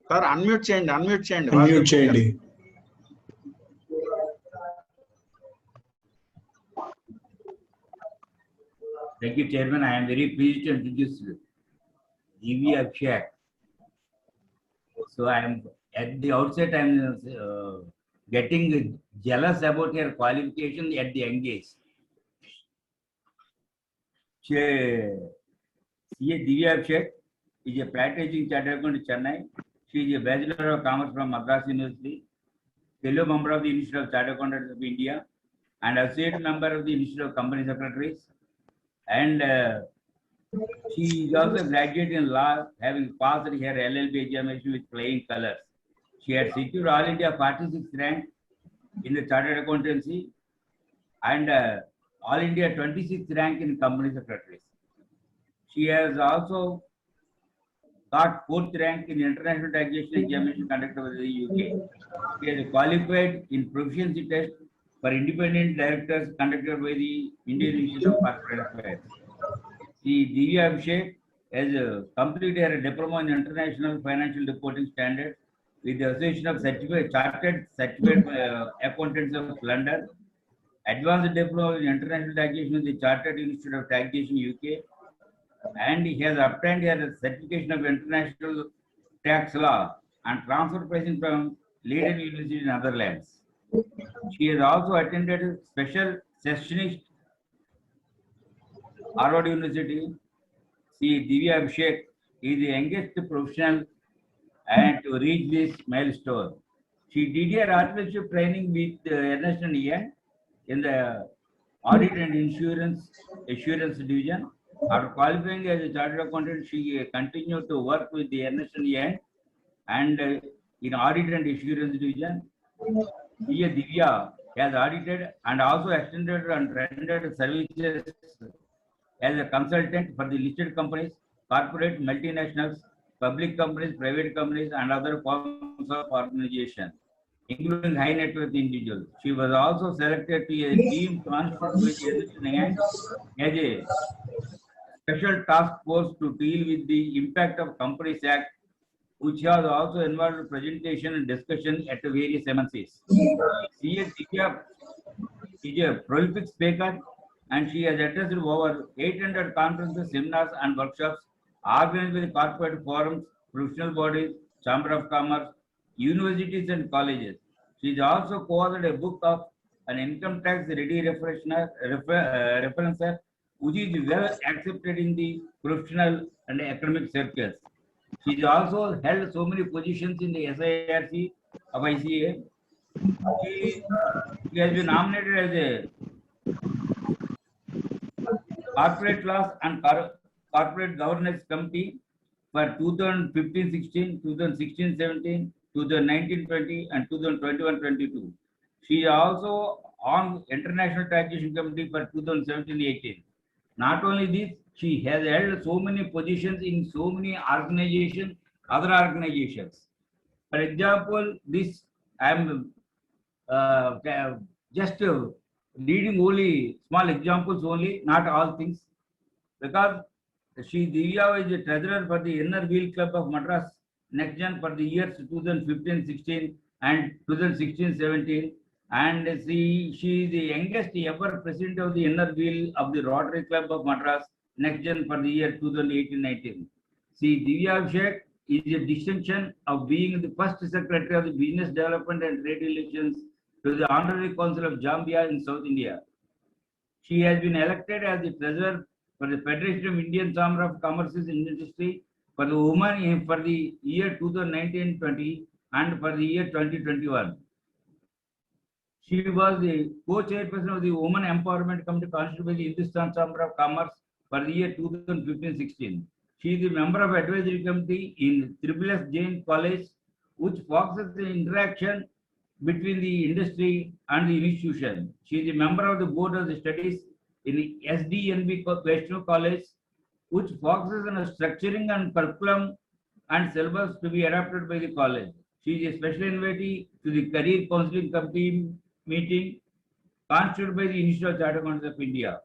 Sir unmute చేయండి, unmute చేయండి. Unmute చేయండి. Thank you, Chairman. I am very pleased to introduce G.V. Abhishek. So I am at the outset, I am getting jealous about her qualification at the young age. C.A. G.V. Abhishek is a practicing chartered accountant in Chennai. She is a Bachelor of Commerce from Madras University, fellow member of the Institute of Chartered Accountants of India, and associate member of the Institute of Company Secretaries. And she is also a graduate in law, having passed her LLB examination with flying colors. She had secured All India 46th rank in the Chartered Accountancy and All India 26th rank in Company Secretaries. She has also got 4th rank in International Taxation Examination conducted by the UK. She has qualified in proficiency test for independent directors conducted by the Indian Institute of Corporate Affairs. G.V. Abhishek has completed her diploma in International Financial Reporting Standards with the Association of Chartered Certified Accountants of London, advanced diploma in International Taxation with the Chartered Institute of Taxation UK, and he has obtained a certification of International Tax Law and Transfer Pricing from Leiden University in Netherlands. She has also attended special sessionist Harvard University. G.V. Abhishek is the youngest professional and to reach this milestone. She did her articleship training with Ernst & Young in the Audit and Assurance Division. After qualifying as a chartered accountant, she continued to work with the Ernst & Young and in Audit and Assurance Division. C.A. Divya has audited and also extended and rendered services as a consultant for the listed companies, corporate, multinationals, public companies, private companies, and other forms of organization, including high net worth individuals. She was also selected to a team constituted with as a special task force to deal with the impact of Companies Act, which has also involved presentation and discussion at various MNCs. C.A. Divya is a prolific speaker, and she has addressed over 800 conferences, seminars, and workshops organized by the corporate forums, professional bodies, Chamber of Commerce, universities, and colleges. She has also co-authored a book of an income tax ready referencer, which is well accepted in the professional and academic circles. She has also held so many positions in the SIRC of ICA. She has been nominated as a Corporate Laws and Corporate Governance Committee for 2015-16, 2016-17, 2019-20, and 2021-22. She is also on International Taxation Committee for 2017-18. Not only this, she has held so many positions in so many organizations, other organizations. For example, this I am just reading only small examples only, not all things, because she Divya is the treasurer for the Inner Wheel Club of Madras Next Gen for the years 2015-16 and 2016-17, and she is the youngest ever president of the Inner Wheel of the Rotary Club of Madras Next Gen for the year 2018-19. Divya Abhishek is a distinction of being the first secretary of the Business Development and Trade Relations to the Honorary Council of Zambia in South India. She has been elected as the treasurer for the Federation of Indian Chamber of Commerce and Industry for the women for the year 2019-20 and for the year 2021. She was the co-chairperson of the Women Empowerment Committee constituted by the Hindustan Chamber of Commerce for the year 2015-16. She is the member of advisory committee in SSS Jain College, which focuses the interaction between the industry and the institution. She is a member of the board of the studies in the SDNB Vaishnav College, which focuses on structuring and curriculum and syllabus to be adopted by the college. She is a special invitee to the Career Counseling Committee meeting constituted by the Institute of Chartered Accountants of India.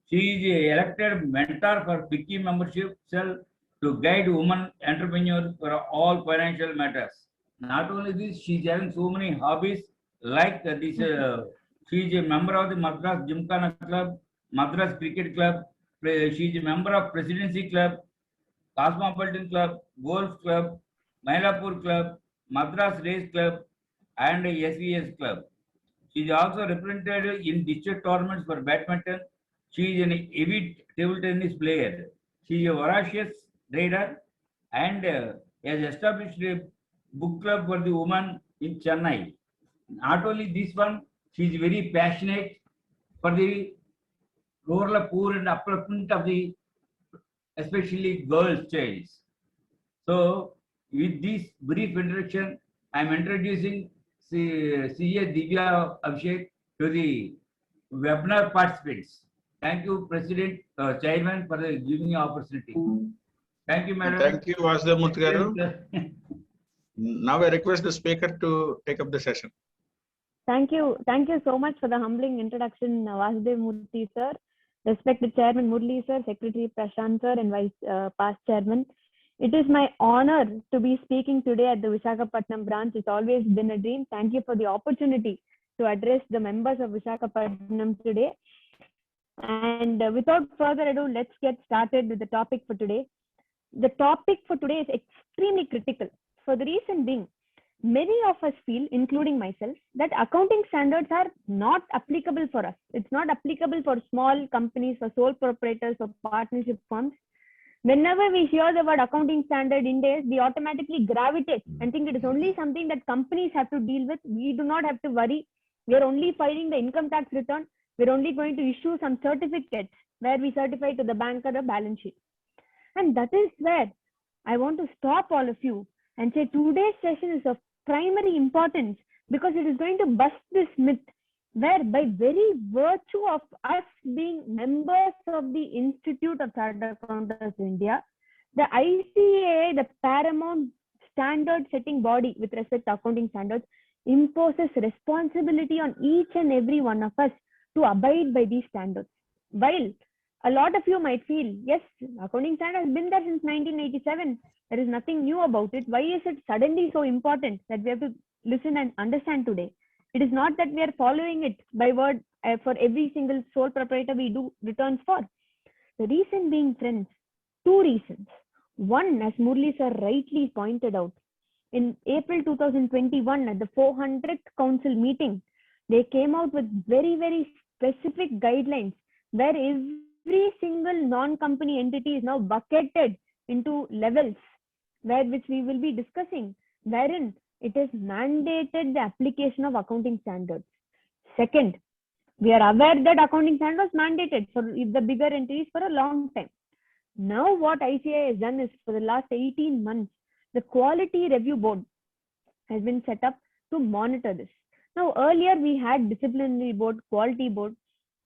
She is an elected mentor for FICCI membership cell to guide women entrepreneurs for all financial matters. Not only this, she's having so many hobbies like this. She is a member of the Madras Gymkhana Club, Madras Cricket Club. She is a member of Presidency Club, Cosmopolitan Club, Golf Club, Mailapur Club, Madras Race Club, and SVS Club. She is also represented in district tournaments for badminton. She is an avid table tennis player. She is a voracious reader and has established a book club for the women in Chennai. Not only this one, she is very passionate for the rural poor and upliftment of the especially girls' child. So, with this brief introduction, I am introducing CA Divya Abhishek to the webinar participants. Thank you, President, Chairman, for giving me opportunity. Thank you, Madam. Thank you, Vasudevamurthy garu. Now I request the speaker to take up the session. Thank you so much for the humbling introduction, Vasudevamurthy sir, respected Chairman Murli sir, Secretary Prashant sir, and past Chairman. It is my honor to be speaking today at the Visakhapatnam branch. It's always been a dream. Thank you for the opportunity to address the members of Visakhapatnam today. And without further ado, let's get started with the topic for today. The topic for today is extremely critical for the reason being, many of us feel, including myself, that accounting standards are not applicable for us. It's not applicable for small companies, for sole proprietors, or partnership firms. Whenever we hear the word accounting standard in days, we automatically gravitate and think it is only something that companies have to deal with. We do not have to worry. We are only filing the income tax return. We're only going to issue some certificates where we certify to the bank or the balance sheet. And that is where I want to stop all of you and say today's session is of primary importance because it is going to bust this myth where by very virtue of us being members of the Institute of Chartered Accountants India, the ICAI, the paramount standard setting body with respect to accounting standards, imposes responsibility on each and every one of us to abide by these standards. While a lot of you might feel, yes, accounting standard has been there since 1987. There is nothing new about it. Why is it suddenly so important that we have to listen and understand today? It is not that we are following it by word for every single sole proprietor we do returns for. The reason being, friends, two reasons. One, as Murli sir rightly pointed out, in April 2021 at the 400th council meeting, they came out with very, very specific guidelines where every single non-company entity is now bucketed into levels which we will be discussing, wherein it is mandated the application of accounting standards. Second, we are aware that accounting standards mandated for the bigger entities for a long time. Now what ICAI has done is for the last 18 months, the quality review board has been set up to monitor this. Now earlier we had disciplinary board, quality board.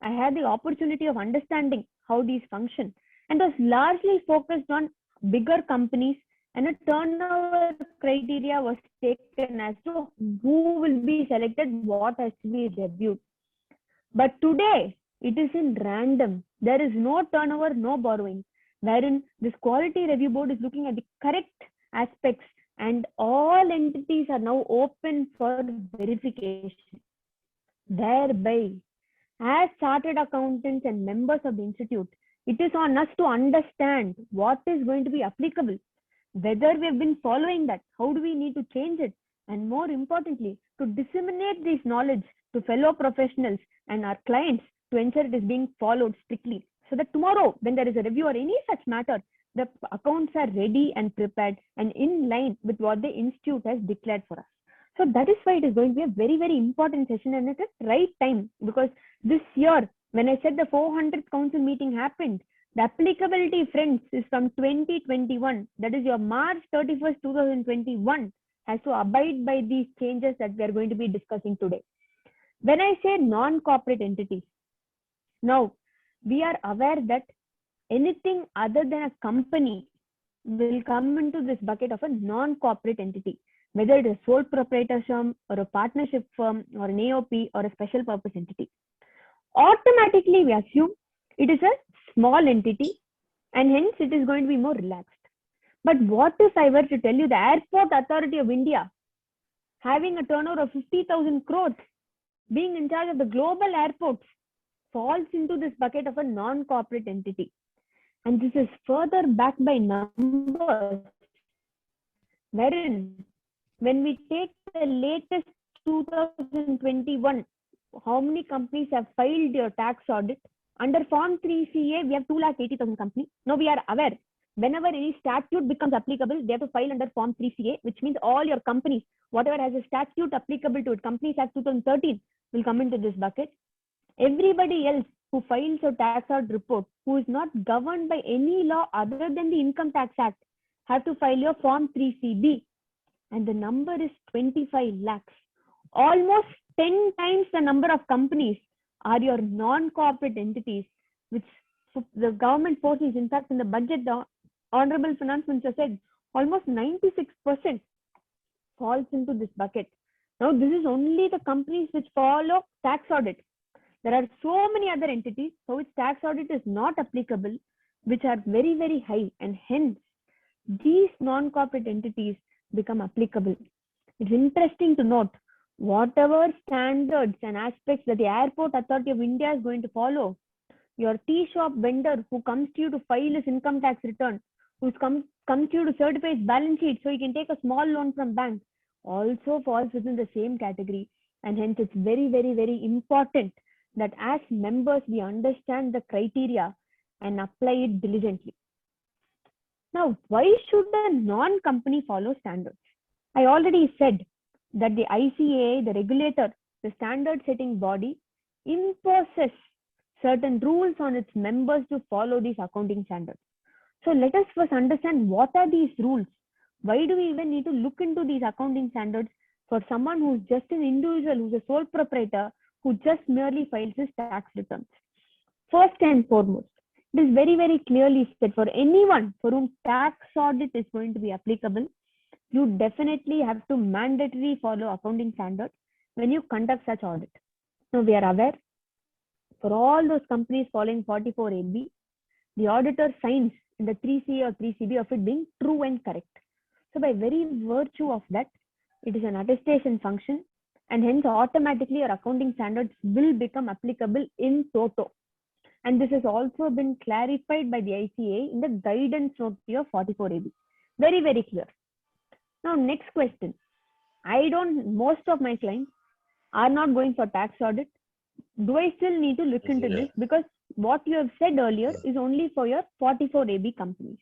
I had the opportunity of understanding how these function and was largely focused on bigger companies, and a turnover criteria was taken as to who will be selected, what has to be reviewed. But today, it is in random. There is no turnover, no borrowing, wherein this quality review board is looking at the correct aspects and all entities are now open for verification. Thereby, as chartered accountants and members of the institute, it is on us to understand what is going to be applicable, whether we have been following that, how do we need to change it, and more importantly, to disseminate this knowledge to fellow professionals and our clients to ensure it is being followed strictly, so that tomorrow when there is a review or any such matter, the accounts are ready and prepared and in line with what the institute has declared for us. So that is why it is going to be a very, very important session, and at the right time, because this year, when I said the 400th council meeting happened, the applicability, friends, is from 2021. That is your March 31st, 2021 has to abide by these changes that we are going to be discussing today. When I say non-corporate entities, now we are aware that anything other than a company will come into this bucket of a non-corporate entity, whether it is a sole proprietor firm or a partnership firm or an AOP or a special purpose entity. Automatically, we assume it is a small entity and hence it is going to be more relaxed. But what if I were to tell you the Airport Authority of India, having a turnover of 50,000 crores, being in charge of the global airports, falls into this bucket of a non-corporate entity? And this is further backed by numbers, wherein when we take the latest 2021, how many companies have filed your tax audit? Under Form 3CA, we have 280,000 companies. Now we are aware, whenever any statute becomes applicable, they have to file under Form 3CA, which means all your companies, whatever has a statute applicable to it, Companies Act 2013 will come into this bucket. Everybody else who files a tax audit report, who is not governed by any law other than the Income Tax Act, have to file your Form 3CB. And the number is 25 lakhs. Almost 10 times the number of companies are your non-corporate entities, which the government foresees. In fact, in the budget, the Honorable Finance Minister said almost 96% falls into this bucket. Now, this is only the companies which follow tax audit. There are so many other entities for which tax audit is not applicable, which are very, very high, and hence these non-corporate entities become applicable. It's interesting to note, whatever standards and aspects that the Airport Authority of India is going to follow, your tea shop vendor who comes to you to file his income tax return, who comes to you to certify his balance sheet so he can take a small loan from bank, also falls within the same category. And hence it's very, very, very important that as members we understand the criteria and apply it diligently. Now, why should a non-company follow standards? I already said that the ICAI, the regulator, the standard setting body, imposes certain rules on its members to follow these accounting standards. So let us first understand what are these rules. Why do we even need to look into these accounting standards for someone who's just an individual, who's a sole proprietor, who just merely files his tax returns? First and foremost, it is very, very clearly said, for anyone for whom tax audit is going to be applicable, you definitely have to mandatorily follow accounting standards when you conduct such audit. Now, we are aware, for all those companies following 44AB, the auditor signs in the 3CA or 3CB of it being true and correct. So by very virtue of that, it is an attestation function, and hence automatically your accounting standards will become applicable in toto. And this has also been clarified by the ICAI in the guidance note of 44AB. Very, very clear. Now, next question. Most of my clients are not going for tax audit. Do I still need to look into this? Because what you have said earlier is only for your 44AB companies.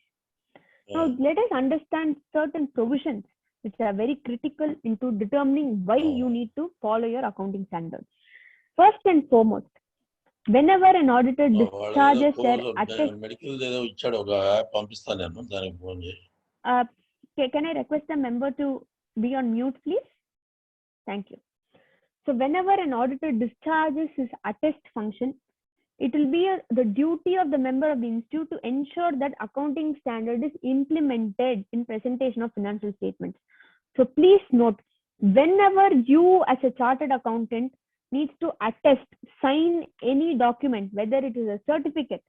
Now, let us understand certain provisions which are very critical into determining why you need to follow your accounting standards. First and foremost, whenever an auditor discharges their can I request a member to be on mute, please? Thank you. So whenever an auditor discharges his attest function, it will be the duty of the member of the institute to ensure that accounting standard is implemented in presentation of financial statements. So please note, whenever you as a chartered accountant needs to attest, sign any document, whether it is a certificate,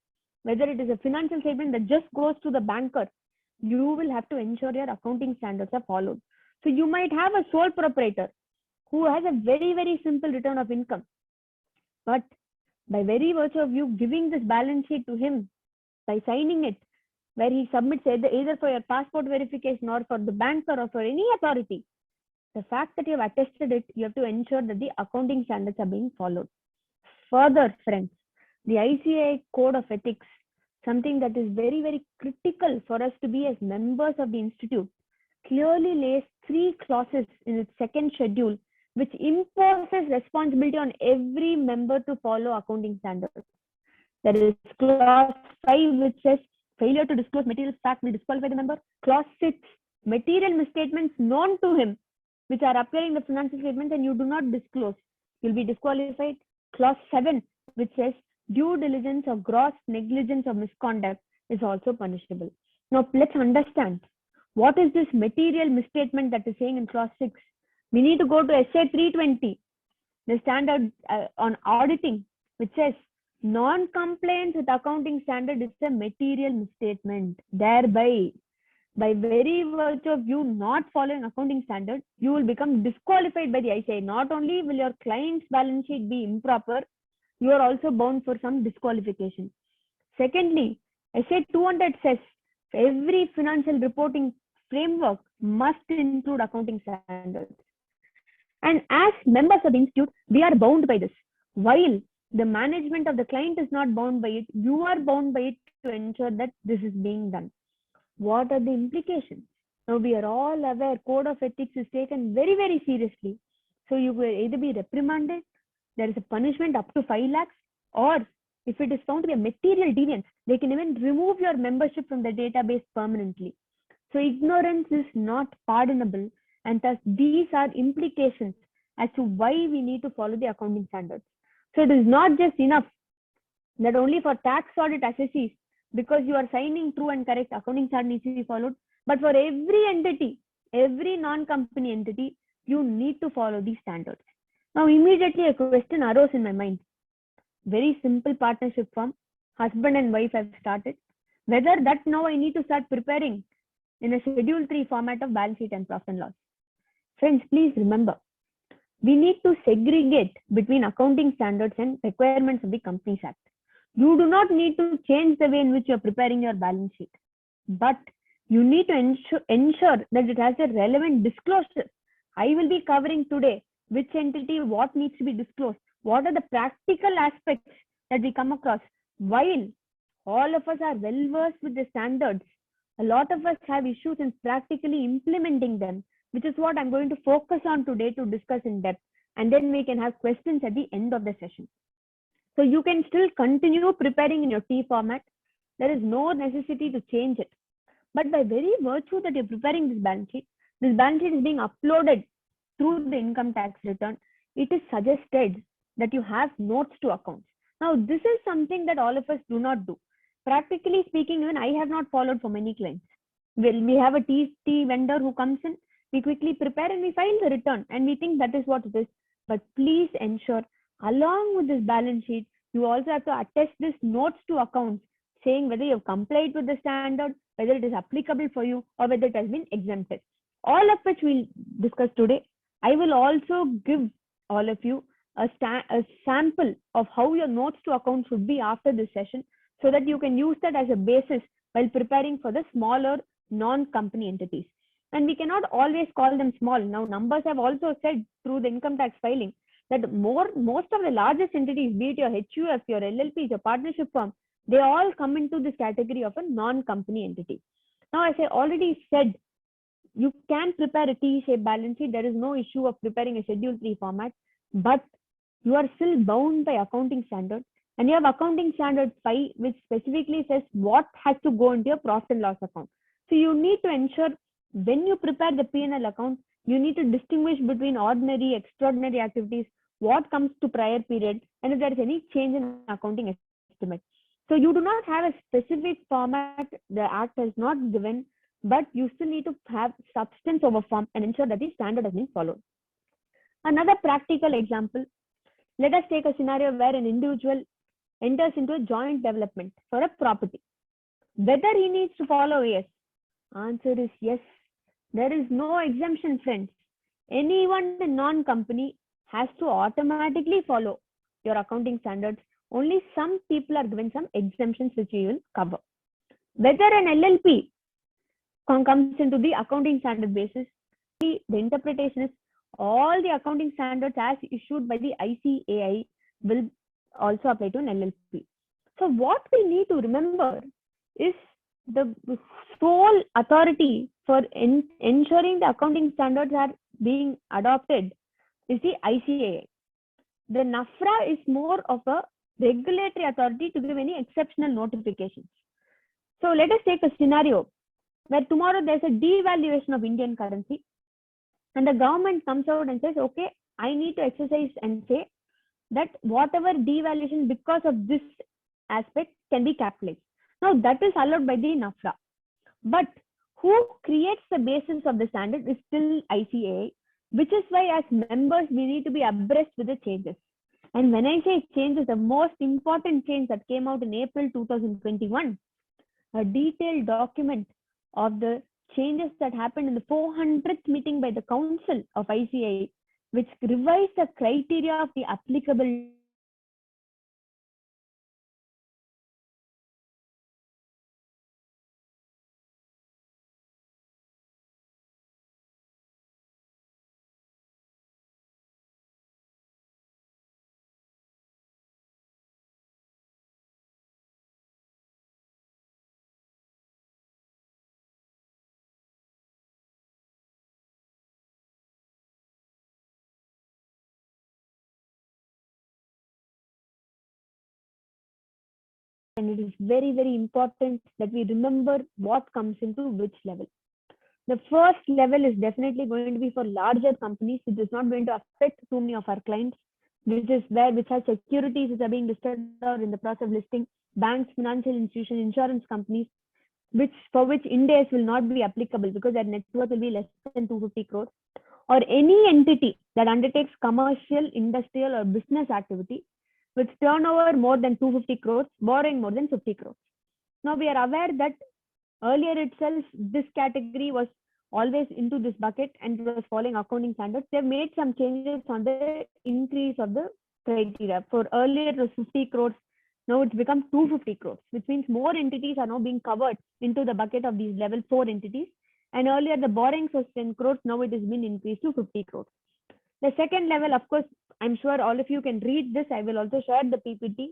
whether it is a financial statement that just goes to the banker, you will have to ensure your accounting standards are followed. So you might have a sole proprietor who has a very, very simple return of income. But by very virtue of you giving this balance sheet to him, by signing it, where he submits either for your passport verification or for the banker or for any authority, the fact that you have attested it, you have to ensure that the accounting standards are being followed. Further, friends, the ICAI Code of Ethics, something that is very, very critical for us to be as members of the institute, clearly lays 3 clauses in its second schedule, which imposes responsibility on every member to follow accounting standards. There is clause 5, which says failure to disclose material fact will disqualify the member. Clause 6, material misstatements known to him, which are appearing in the financial statements and you do not disclose, you'll be disqualified. Clause 7, which says due diligence or gross negligence or misconduct is also punishable. Now, let's understand what is this material misstatement that is saying in clause 6. We need to go to SA 320, the standard on auditing, which says non-compliance with accounting standard is a material misstatement. Thereby, By very virtue of you not following accounting standards, you will become disqualified by the ICAI. Not only will your client's balance sheet be improper, you are also bound for some disqualification. Secondly, SA 200 says every financial reporting framework must include accounting standards. And as members of the institute, we are bound by this. While the management of the client is not bound by it, you are bound by it to ensure that this is being done. What are the implications? Now, we are all aware code of ethics is taken very, very seriously. So you will either be reprimanded, there is a punishment up to 5 lakhs, or if it is found to be a material deviance, they can even remove your membership from the database permanently. So ignorance is not pardonable, and thus these are implications as to why we need to follow the accounting standards. So it is not just enough that only for tax audit assessees, because you are signing true and correct, accounting standard needs to be followed, but for every entity, every non-company entity, you need to follow these standards. Now, immediately a question arose in my mind. Very simple partnership form, husband and wife have started. Whether that now I need to start preparing in a Schedule 3 format of balance sheet and profit and loss. Friends, please remember, we need to segregate between accounting standards and requirements of the Companies Act. You do not need to change the way in which you are preparing your balance sheet, but you need to ensure that it has a relevant disclosure. I will be covering today which entity, what needs to be disclosed, what are the practical aspects that we come across. While all of us are well versed with the standards, a lot of us have issues in practically implementing them, which is what I'm going to focus on today to discuss in depth. And then we can have questions at the end of the session. So you can still continue preparing in your T format. There is no necessity to change it. But by very virtue that you're preparing this balance sheet is being uploaded through the income tax return. It is suggested that you have notes to accounts. Now, this is something that all of us do not do. Practically speaking, even I have not followed for many clients. Well, we have a tea vendor who comes in, we quickly prepare and we file the return and we think that is what it is. But please ensure, along with this balance sheet, you also have to attach this notes to accounts saying whether you have complied with the standard, whether it is applicable for you, or whether it has been exempted. All of which we'll discuss today. I will also give all of you a sample of how your notes to account should be after this session, so that you can use that as a basis while preparing for the smaller non-company entities. And we cannot always call them small. Now, numbers have also said through the income tax filing that most of the largest entities, be it your HUF, your LLPs, your partnership firm, they all come into this category of a non-company entity. Now, as I already said, you can prepare a T-shaped balance sheet. There is no issue of preparing a Schedule 3 format, but you are still bound by accounting standards. And you have accounting standard 5, which specifically says what has to go into your profit and loss account. So you need to ensure when you prepare the P&L account, you need to distinguish between ordinary, extraordinary activities, what comes to prior period, and if there is any change in accounting estimate. So you do not have a specific format the Act has not given, but you still need to have substance over form and ensure that the standard has been followed. Another practical example, let us take a scenario where an individual enters into a joint development for a property. Whether he needs to follow AS? Answer is yes. There is no exemption, friends. Anyone in non-company has to automatically follow your accounting standards. Only some people are given some exemptions which we will cover. Whether an LLP comes into the accounting standard basis, the interpretation is all the accounting standards as issued by the ICAI will also apply to an LLP. So what we need to remember is the sole authority for ensuring the accounting standards are being adopted is the ICAI. The NAFRA is more of a regulatory authority to give any exceptional notifications. So let us take a scenario where tomorrow there's a devaluation of Indian currency and the government comes out and says, okay, I need to exercise and say that whatever devaluation because of this aspect can be capitalized. Now that is allowed by the NAFRA. But who creates the basis of the standard is still ICAI, which is why as members we need to be abreast with the changes. And when I say changes, the most important change that came out in April 2021, a detailed document of the changes that happened in the 400th meeting by the Council of ICAI, which revised the criteria of the applicable and it is very, very important that we remember what comes into which level. The first level is definitely going to be for larger companies. It is not going to affect too many of our clients, which has securities which are being listed or in the process of listing, banks, financial institutions, insurance companies, for which Ind AS will not be applicable because their net worth will be less than 250 crores, or any entity that undertakes commercial, industrial, or business activity with turnover more than 250 crores, borrowing more than 50 crores. Now, we are aware that earlier itself, this category was always into this bucket and it was following accounting standards. They've made some changes on the increase of the criteria. For earlier, it was 50 crores. Now it's become 250 crores, which means more entities are now being covered into the bucket of these level 4 entities. And earlier, the borrowings was 10 crores. Now it has been increased to 50 crores. The second level, of course, I'm sure all of you can read this. I will also share the PPT,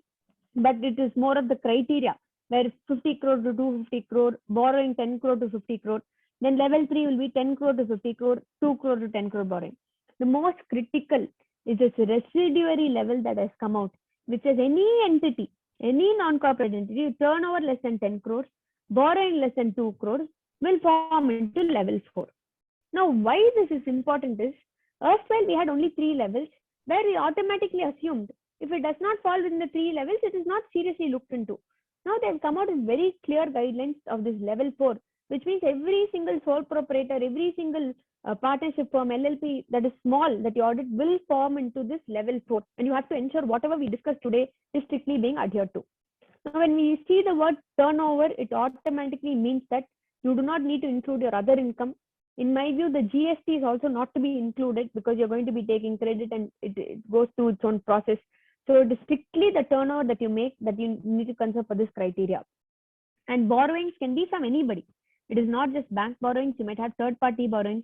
but it is more of the criteria where 50 crore to 250 crore, borrowing 10 crore to 50 crore. Then level 3 will be 10 crore to 50 crore, 2 crore to 10 crore borrowing. The most critical is this residuary level that has come out, which is any entity, any non-corporate entity, turnover less than 10 crores, borrowing less than 2 crores, will form into level 4. Now, why this is important is, erstwhile we had only 3 levels, where we automatically assumed if it does not fall within the 3 levels, it is not seriously looked into. Now they have come out with very clear guidelines of this level 4, which means every single sole proprietor, every single partnership firm, LLP that is small that you audit will form into this level 4. And you have to ensure whatever we discussed today is strictly being adhered to. Now, when we see the word turnover, it automatically means that you do not need to include your other income. In my view, the GST is also not to be included because you're going to be taking credit and it goes through its own process. So it is strictly the turnover that you make that you need to consider for this criteria. And borrowings can be from anybody. It is not just bank borrowings. You might have third-party borrowings.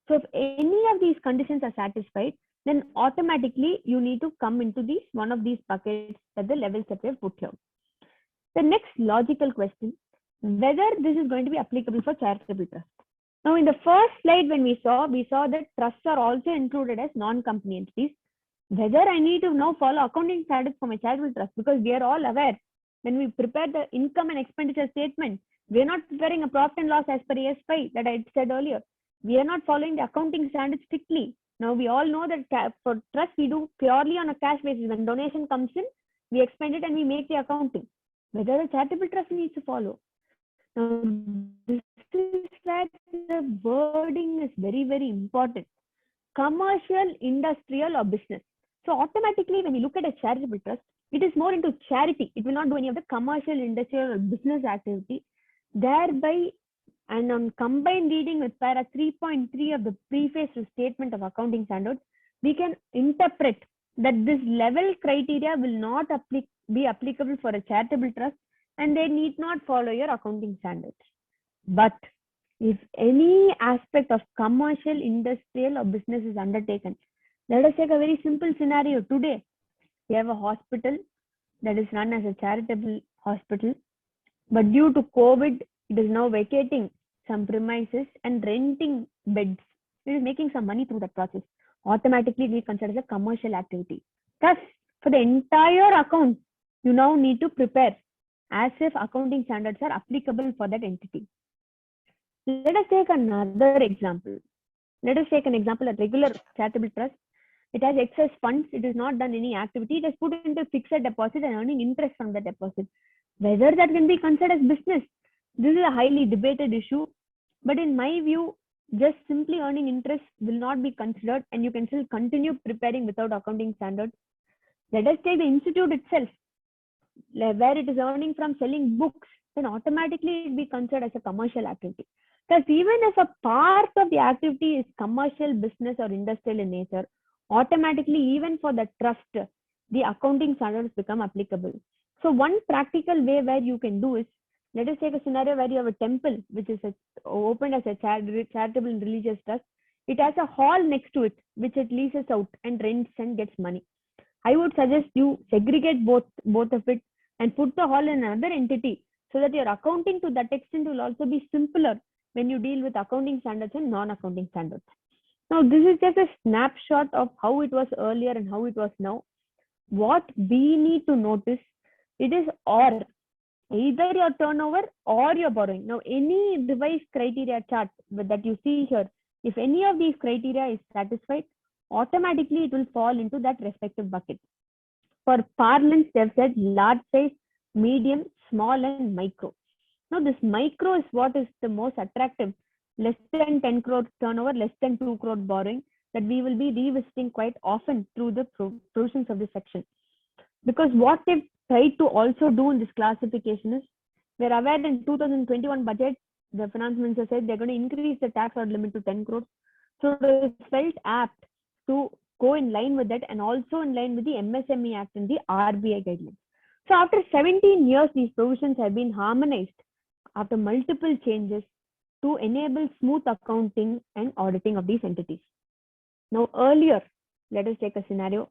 So if any of these conditions are satisfied, then automatically you need to come into one of these buckets at the levels that we have put here. The next logical question, whether this is going to be applicable for charitable trust. Now, in the first slide, when we saw that trusts are also included as non-company entities. Whether I need to now follow accounting standards for my charitable trust, because we are all aware when we prepare the income and expenditure statement, we are not preparing a profit and loss as per AS5 that I said earlier. We are not following the accounting standards strictly. Now, we all know that for trust, we do purely on a cash basis. When donation comes in, we expend it and we make the accounting. Whether a charitable trust needs to follow. Now, this is that the wording is very, very important. Commercial, industrial, or business. So automatically, when we look at a charitable trust, it is more into charity. It will not do any of the commercial, industrial, or business activity. Thereby, and on combined reading with para 3.3 of the preface to Statement of Accounting Standards, we can interpret that this level criteria will not be applicable for a charitable trust and they need not follow your accounting standards. But if any aspect of commercial, industrial, or business is undertaken, let us take a very simple scenario. Today, we have a hospital that is run as a charitable hospital, but due to COVID, it is now vacating some premises and renting beds. It is making some money through that process. Automatically, we consider as a commercial activity. Thus, for the entire account, you now need to prepare as if accounting standards are applicable for that entity. Let us take another example. Let us take an example, a regular charitable trust. It has excess funds. It has not done any activity. It has put into fixed deposit and earning interest from the deposit. Whether that can be considered as business, this is a highly debated issue. But in my view, just simply earning interest will not be considered and you can still continue preparing without accounting standards. Let us take the institute itself, where it is earning from selling books, then automatically it will be considered as a commercial activity. Because even if a part of the activity is commercial, business, or industrial in nature, automatically, even for the trust, the accounting standards become applicable. So one practical way where you can do is, let us take a scenario where you have a temple which is opened as a charitable and religious trust. It has a hall next to it which it leases out and rents and gets money. I would suggest you segregate both of it and put the hall in another entity so that your accounting to that extent will also be simpler when you deal with accounting standards and non-accounting standards. Now, this is just a snapshot of how it was earlier and how it was now. What we need to notice, it is or either your turnover or your borrowing. Now, any revised criteria chart that you see here, if any of these criteria is satisfied, automatically it will fall into that respective bucket. For parlance, they've said large size, medium, small, and micro. Now, this micro is what is the most attractive. Less than 10 crore turnover, less than 2 crore borrowing, that we will be revisiting quite often through the provisions of this section. Because what they've tried to also do in this classification is, we're aware in 2021 budget, the finance minister said they're going to increase the tax order limit to 10 crores. So it felt apt to go in line with that and also in line with the MSME Act and the RBI guidelines. So after 17 years, these provisions have been harmonized after multiple changes to enable smooth accounting and auditing of these entities. Now, earlier, let us take a scenario.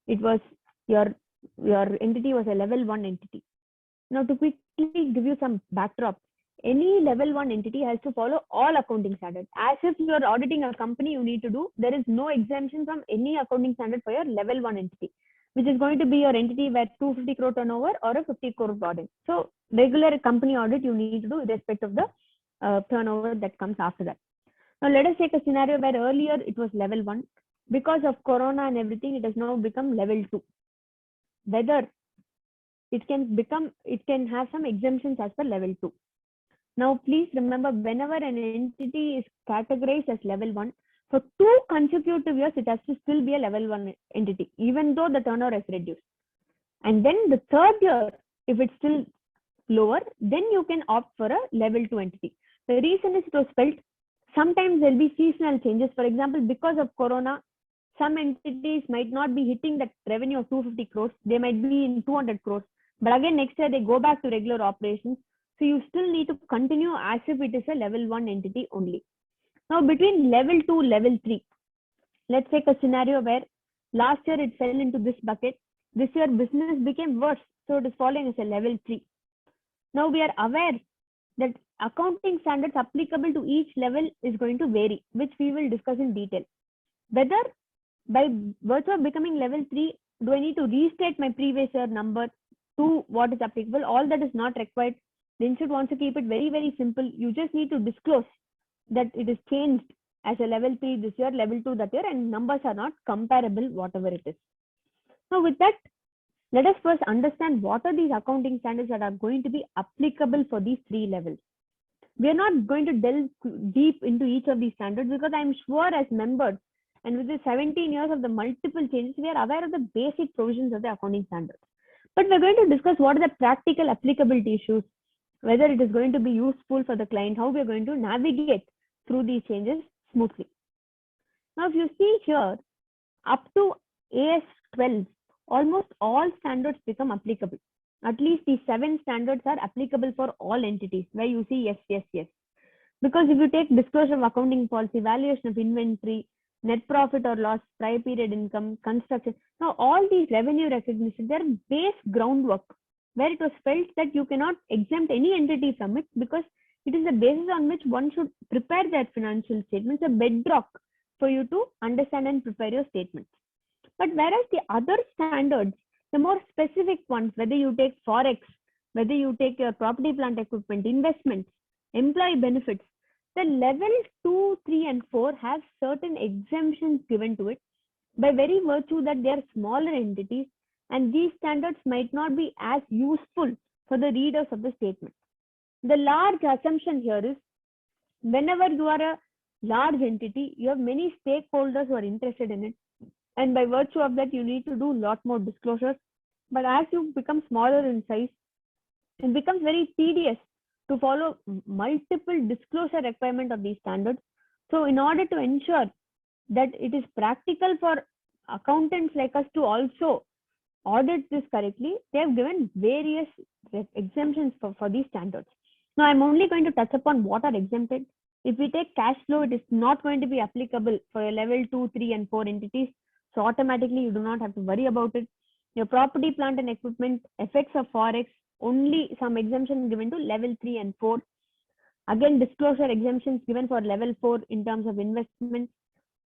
It was your entity was a level 1 entity. Now, to quickly give you some backdrop, any level 1 entity has to follow all accounting standards. As if you're auditing a company, you need to do, there is no exemption from any accounting standard for your level 1 entity, which is going to be your entity where 250 crore turnover or a 50 crore audit. So regular company audit you need to do irrespective of the turnover that comes after that. Now let us take a scenario where earlier it was level 1. Because of corona and everything, it has now become level 2. Whether it can have some exemptions as per level 2. Now, please remember, whenever an entity is categorized as level 1, for 2 consecutive years, it has to still be a level 1 entity, even though the turnover has reduced. And then the third year, if it's still lower, then you can opt for a level 2 entity. The reason is it was felt sometimes there'll be seasonal changes. For example, because of corona, some entities might not be hitting that revenue of 250 crores. They might be in 200 crores. But again, next year, they go back to regular operations. So you still need to continue as if it is a level 1 entity only. Now, between level 2, level 3, let's take a scenario where last year it fell into this bucket. This year business became worse. So it is falling as a level 3. Now we are aware that accounting standards applicable to each level is going to vary, which we will discuss in detail. Whether by virtue of becoming level 3, do I need to restate my previous year number to what is applicable? All that is not required. The institute wants to keep it very, very simple. You just need to disclose that it is changed as a level 3 this year, level 2 that year, and numbers are not comparable, whatever it is. So with that, let us first understand what are these accounting standards that are going to be applicable for these 3 levels. We are not going to delve deep into each of these standards because I'm sure as members and with the 17 years of the multiple changes, we are aware of the basic provisions of the accounting standards. But we're going to discuss what are the practical applicability issues, whether it is going to be useful for the client, how we are going to navigate through these changes smoothly. Now, if you see here, up to AS 12, almost all standards become applicable. At least these 7 standards are applicable for all entities where you see yes, yes, yes. Because if you take disclosure of accounting policy, valuation of inventory, net profit or loss, prior period income, construction, now all these revenue recognition, they're base groundwork where it was felt that you cannot exempt any entity from it because it is the basis on which one should prepare their financial statements, a bedrock for you to understand and prepare your statements. But whereas the other standards, the more specific ones, whether you take Forex, whether you take your property, plant, equipment, investments, employee benefits, the level 2, 3, and 4 have certain exemptions given to it by very virtue that they are smaller entities and these standards might not be as useful for the readers of the statement. The large assumption here is whenever you are a large entity, you have many stakeholders who are interested in it. And by virtue of that, you need to do a lot more disclosures. But as you become smaller in size, it becomes very tedious to follow multiple disclosure requirement of these standards. So in order to ensure that it is practical for accountants like us to also audit this correctly, they have given various exemptions for these standards. Now I'm only going to touch upon what are exempted. If we take cash flow, it is not going to be applicable for your level 2, 3, and 4 entities. So automatically you do not have to worry about it. Your property, plant, and equipment, effects of forex, only some exemption given to level 3 and 4. Again, disclosure exemptions given for level 4 in terms of investments.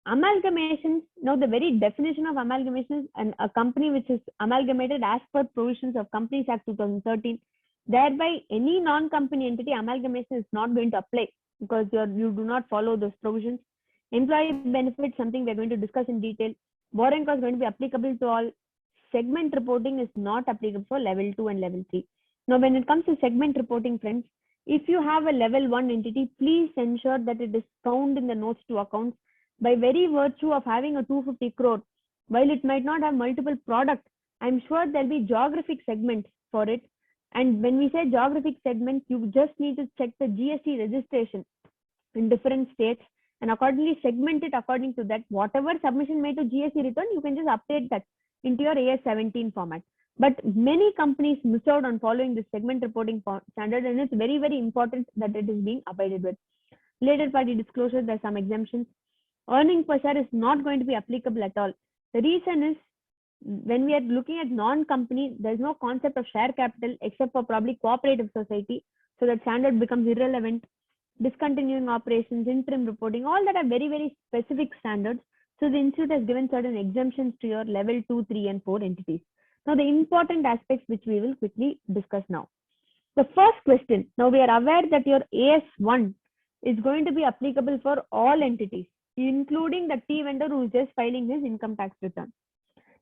Amalgamations, now the very definition of amalgamation is a company which is amalgamated as per provisions of Companies Act 2013. Thereby, any non-company entity amalgamation is not going to apply because you do not follow those provisions. Employee benefits, something we are going to discuss in detail. Borrowing cost is going to be applicable to all. Segment reporting is not applicable for level 2 and level 3. Now, when it comes to segment reporting, friends, if you have a level 1 entity, please ensure that it is found in the notes to accounts. By very virtue of having a 250 crore, while it might not have multiple products, I'm sure there'll be geographic segments for it. And when we say geographic segments, you just need to check the GST registration in different states and accordingly segment it according to that. Whatever submission made to GST return, you can just update that into your AS17 format. But many companies miss out on following this segment reporting standard, and it's very, very important that it is being abided with. Related party disclosure, there's some exemptions. Earning per share is not going to be applicable at all. The reason is, when we are looking at non-company, there's no concept of share capital except for probably cooperative society. So that standard becomes irrelevant. Discontinuing operations, interim reporting, all that are very, very specific standards. So the institute has given certain exemptions to your level 2, 3, and 4 entities. Now the important aspects which we will quickly discuss now. The first question, now we are aware that your AS1 is going to be applicable for all entities, including the T vendor who is just filing his income tax return.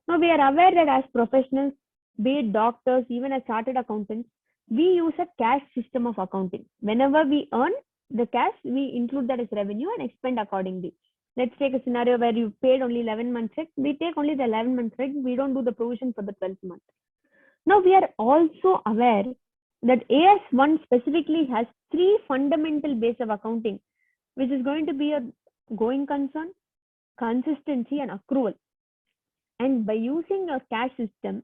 Now we are aware that as professionals, be it doctors, even as chartered accountants, we use a cash system of accounting. Whenever we earn the cash, we include that as revenue and expend accordingly. Let's take a scenario where you paid only 11 months rent. We take only the 11 months rent. We don't do the provision for the 12th month. Now we are also aware that AS1 specifically has 3 fundamental base of accounting, which is going to be a going concern, consistency, and accrual. And by using a cash system,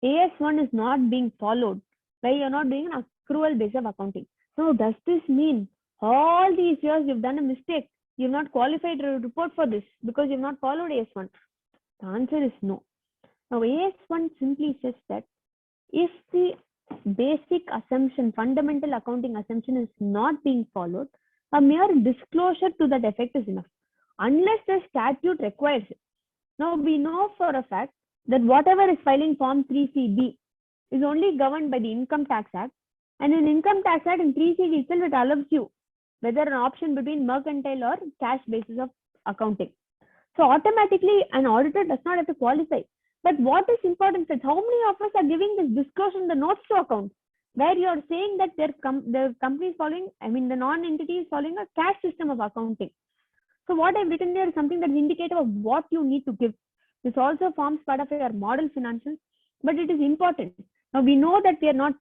AS1 is not being followed by you're not doing an accrual base of accounting. Now, does this mean all these years you've done a mistake? You've not qualified to report for this because you've not followed AS1? The answer is no. Now, AS1 simply says that if the basic assumption, fundamental accounting assumption is not being followed, a mere disclosure to that effect is enough, unless the statute requires it. Now, we know for a fact that whatever is filing Form 3CB is only governed by the Income Tax Act. And in Income Tax Act, in 3CB itself, it allows you whether an option between mercantile or cash basis of accounting. So automatically, an auditor does not have to qualify. But what is important is how many of us are giving this disclosure in the notes to accounts, where you are saying that their company is following, the non-entity is following a cash system of accounting. So what I've written there is something that is indicative of what you need to give. This also forms part of your model financials, but it is important. Now we know that we are not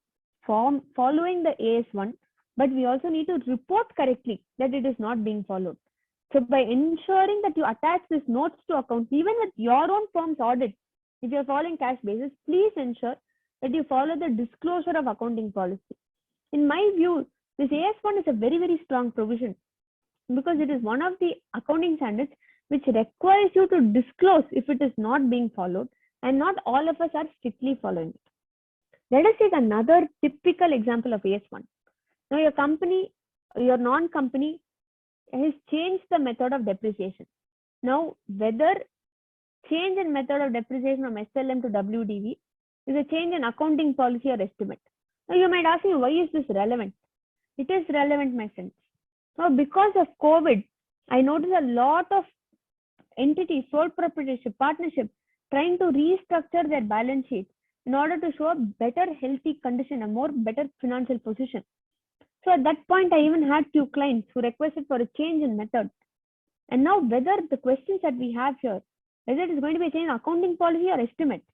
following the AS1, but we also need to report correctly that it is not being followed. So by ensuring that you attach this notes to accounts, even with your own firm's audit, if you're following cash basis, please ensure that you follow the disclosure of accounting policy. In my view, this AS1 is a very, very strong provision because it is one of the accounting standards which requires you to disclose if it is not being followed, and not all of us are strictly following it. Let us take another typical example of AS1. Now your company, your non-company has changed the method of depreciation. Now, whether change in method of depreciation from SLM to WDV is a change in accounting policy or estimate. Now you might ask me, why is this relevant? It is relevant, my friends. Now, because of COVID, I noticed a lot of entities, sole proprietorship, partnership, trying to restructure their balance sheet in order to show a better healthy condition, a more better financial position. So at that point, I even had few clients who requested for a change in method. And now whether the questions that we have here, whether it is going to be a change in accounting policy or estimate,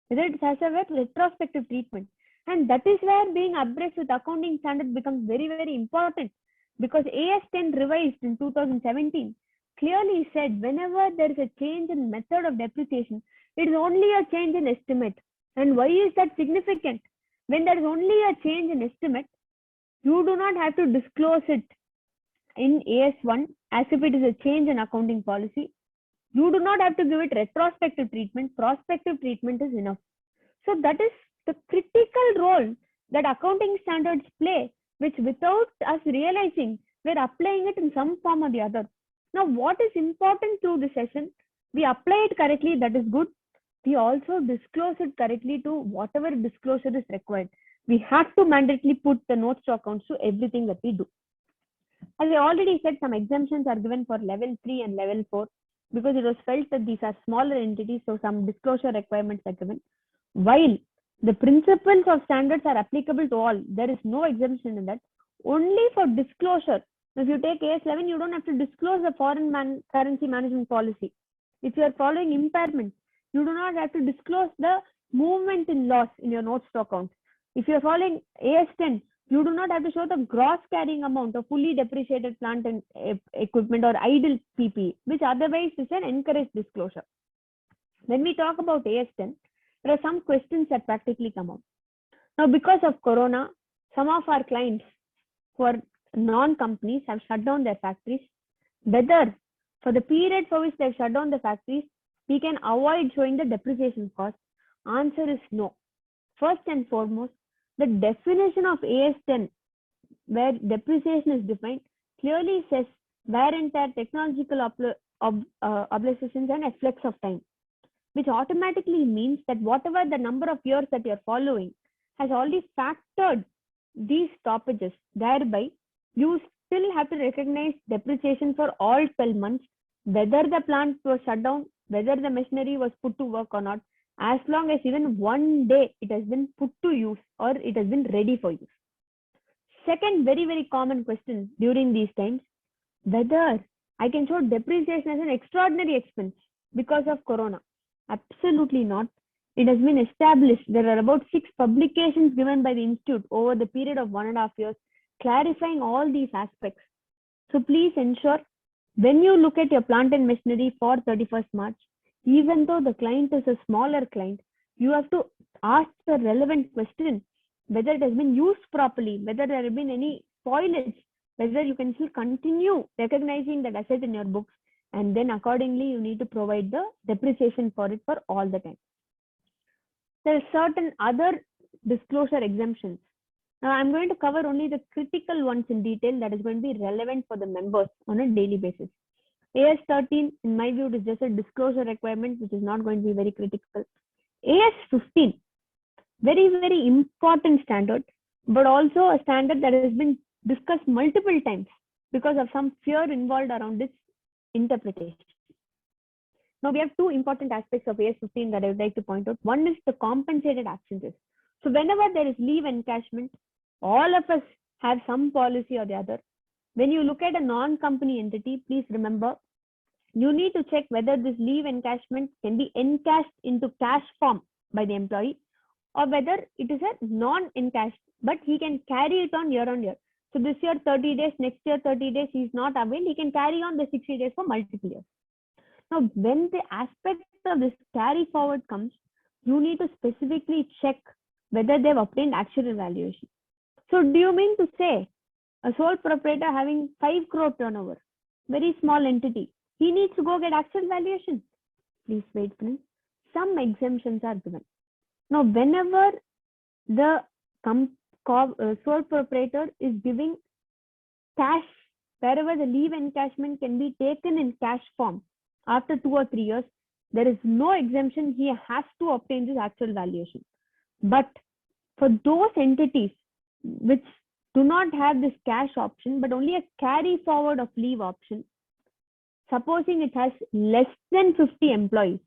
whether it has a retrospective treatment, And that is where being abreast with accounting standards becomes very, very important, because AS 10 revised in 2017 clearly said whenever there is a change in method of depreciation, it is only a change in estimate. And why is that significant? When there is only a change in estimate, you do not have to disclose it in AS1 as if it is a change in accounting policy. You do not have to give it retrospective treatment. Prospective treatment is enough. So that is the critical role that accounting standards play, which without us realizing, we're applying it in some form or the other. Now, what is important through the session? We apply it correctly, that is good. We also disclose it correctly to whatever disclosure is required. We have to mandatorily put the notes to accounts to everything that we do. As I already said, some exemptions are given for level 3 and level 4 because it was felt that these are smaller entities, so some disclosure requirements are given. While the principles of standards are applicable to all, there is no exemption in that. Only for disclosure. If you take AS11, you don't have to disclose the foreign currency management policy. If you are following impairment, you do not have to disclose the movement in loss in your notes to account. If you are following AS10, you do not have to show the gross carrying amount of fully depreciated plant and equipment or idle PPE, which otherwise is an encouraged disclosure. When we talk about AS10, there are some questions that practically come up. Now, because of Corona, some of our clients who are non-companies have shut down their factories. Whether for the period for which they've shut down the factories, we can avoid showing the depreciation cost. Answer is no. First and foremost, the definition of AS10, where depreciation is defined, clearly says wear and tear, technological obsolescence and effects of time, which automatically means that whatever the number of years that you're following has already factored these stoppages. Thereby, you still have to recognize depreciation for all 12 months, whether the plant was shut down, whether the machinery was put to work or not, as long as even one day it has been put to use or it has been ready for use. Second, very, very common question during these times, whether I can show depreciation as an extraordinary expense because of Corona. Absolutely not. It has been established. There are about 6 publications given by the Institute over the period of 1.5 years, clarifying all these aspects. So please ensure when you look at your plant and machinery for 31st March, even though the client is a smaller client, you have to ask the relevant question, whether it has been used properly, whether there have been any spoilage, whether you can still continue recognizing that asset in your books, and then accordingly you need to provide the depreciation for it for all the time. There are certain other disclosure exemptions. Now I'm going to cover only the critical ones in detail that is going to be relevant for the members on a daily basis. AS13, in my view, is just a disclosure requirement, which is not going to be very critical. AS15, very, very important standard, but also a standard that has been discussed multiple times because of some fear involved around its interpretation. Now, we have 2 important aspects of AS15 that I would like to point out. One is the compensated absences. So whenever there is leave encashment, all of us have some policy or the other. When you look at a non-company entity, please remember, you need to check whether this leave encashment can be encashed into cash form by the employee, or whether it is a non-encashed, but he can carry it on year. So this year 30 days, next year 30 days, he is not availed, he can carry on the 60 days for multiple years. Now, when the aspect of this carry forward comes, you need to specifically check whether they've obtained actual valuation. So do you mean to say a sole proprietor having 5 crore turnover, very small entity, he needs to go get actual valuation? Please wait, friends. Some exemptions are given. Now, whenever the sole proprietor is giving cash, wherever the leave encashment can be taken in cash form after 2 or 3 years, there is no exemption. He has to obtain this actual valuation. But for those entities which do not have this cash option, but only a carry forward of leave option, supposing it has less than 50 employees,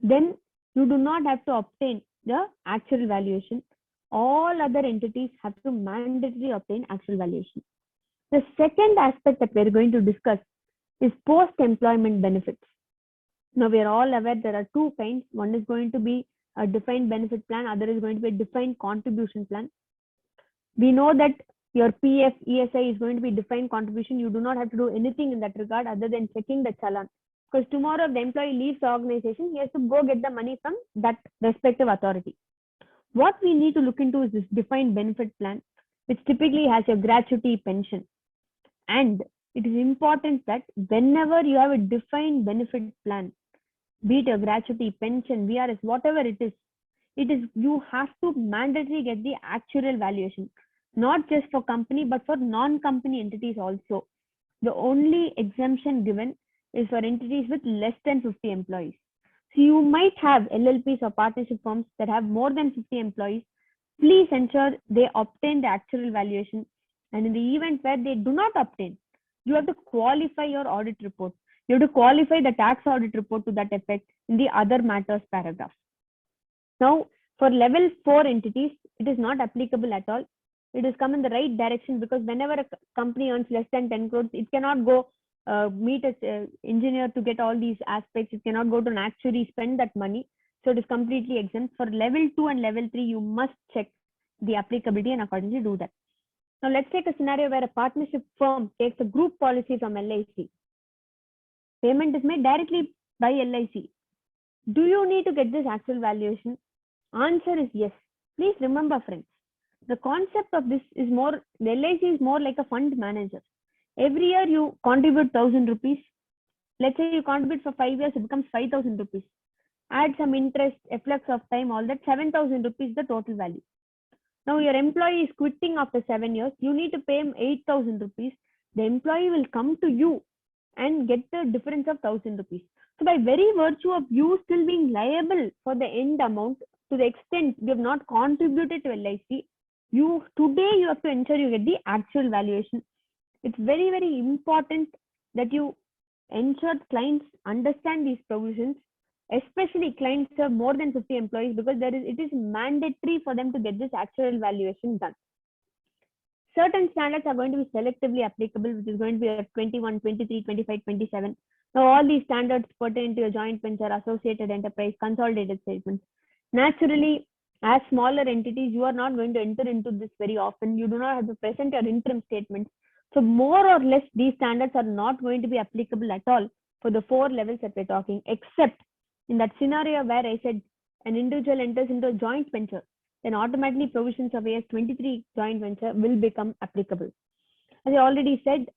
then you do not have to obtain the actual valuation. All other entities have to mandatorily obtain actual valuation. The second aspect that we're going to discuss is post-employment benefits. Now, we are all aware there are 2 kinds. One is going to be a defined benefit plan, other is going to be a defined contribution plan. We know that your PF, ESI is going to be defined contribution. You do not have to do anything in that regard other than checking the challan. Because tomorrow if the employee leaves the organization, he has to go get the money from that respective authority. What we need to look into is this defined benefit plan, which typically has your gratuity pension. And it is important that whenever you have a defined benefit plan, be it a gratuity, pension, VRS, whatever it is, you have to mandatorily get the actuarial valuation, not just for company, but for non-company entities also. The only exemption given is for entities with less than 50 employees. So you might have LLPs or partnership firms that have more than 50 employees. Please ensure they obtain the actuarial valuation. And in the event where they do not obtain, you have to qualify your audit report. You have to qualify the tax audit report to that effect in the other matters paragraph. Now, for level 4 entities, it is not applicable at all. It has come in the right direction because whenever a company earns less than 10 crores, it cannot go meet an engineer to get all these aspects. It cannot go to an actuary, spend that money. So it is completely exempt. For level 2 and level 3, you must check the applicability and accordingly do that. Now, let's take a scenario where a partnership firm takes a group policy from LIC. Payment is made directly by LIC. Do you need to get this actual valuation? Answer is yes. Please remember, friends, the concept of this is more, the LIC is more like a fund manager. Every year you contribute 1,000 rupees. Let's say you contribute for 5 years, it becomes 5,000 rupees. Add some interest, efflux of time, all that, 7,000 rupees the total value. Now your employee is quitting after 7 years. You need to pay him 8,000 rupees. The employee will come to you and get the difference of 1,000 rupees. So by very virtue of you still being liable for the end amount, to the extent you have not contributed to LIC, you have to ensure you get the actual valuation. It's very, very important that you ensure clients understand these provisions, especially clients have more than 50 employees, because it is mandatory for them to get this actual valuation done. Certain standards are going to be selectively applicable, which is going to be at 21, 23, 25, 27. Now, all these standards pertain to a joint venture, associated enterprise, consolidated statements. Naturally, as smaller entities, you are not going to enter into this very often. You do not have to present your interim statements. So more or less, these standards are not going to be applicable at all for the 4 levels that we're talking, except in that scenario where I said an individual enters into a joint venture, then automatically provisions of AS 23 joint venture will become applicable. As I already said,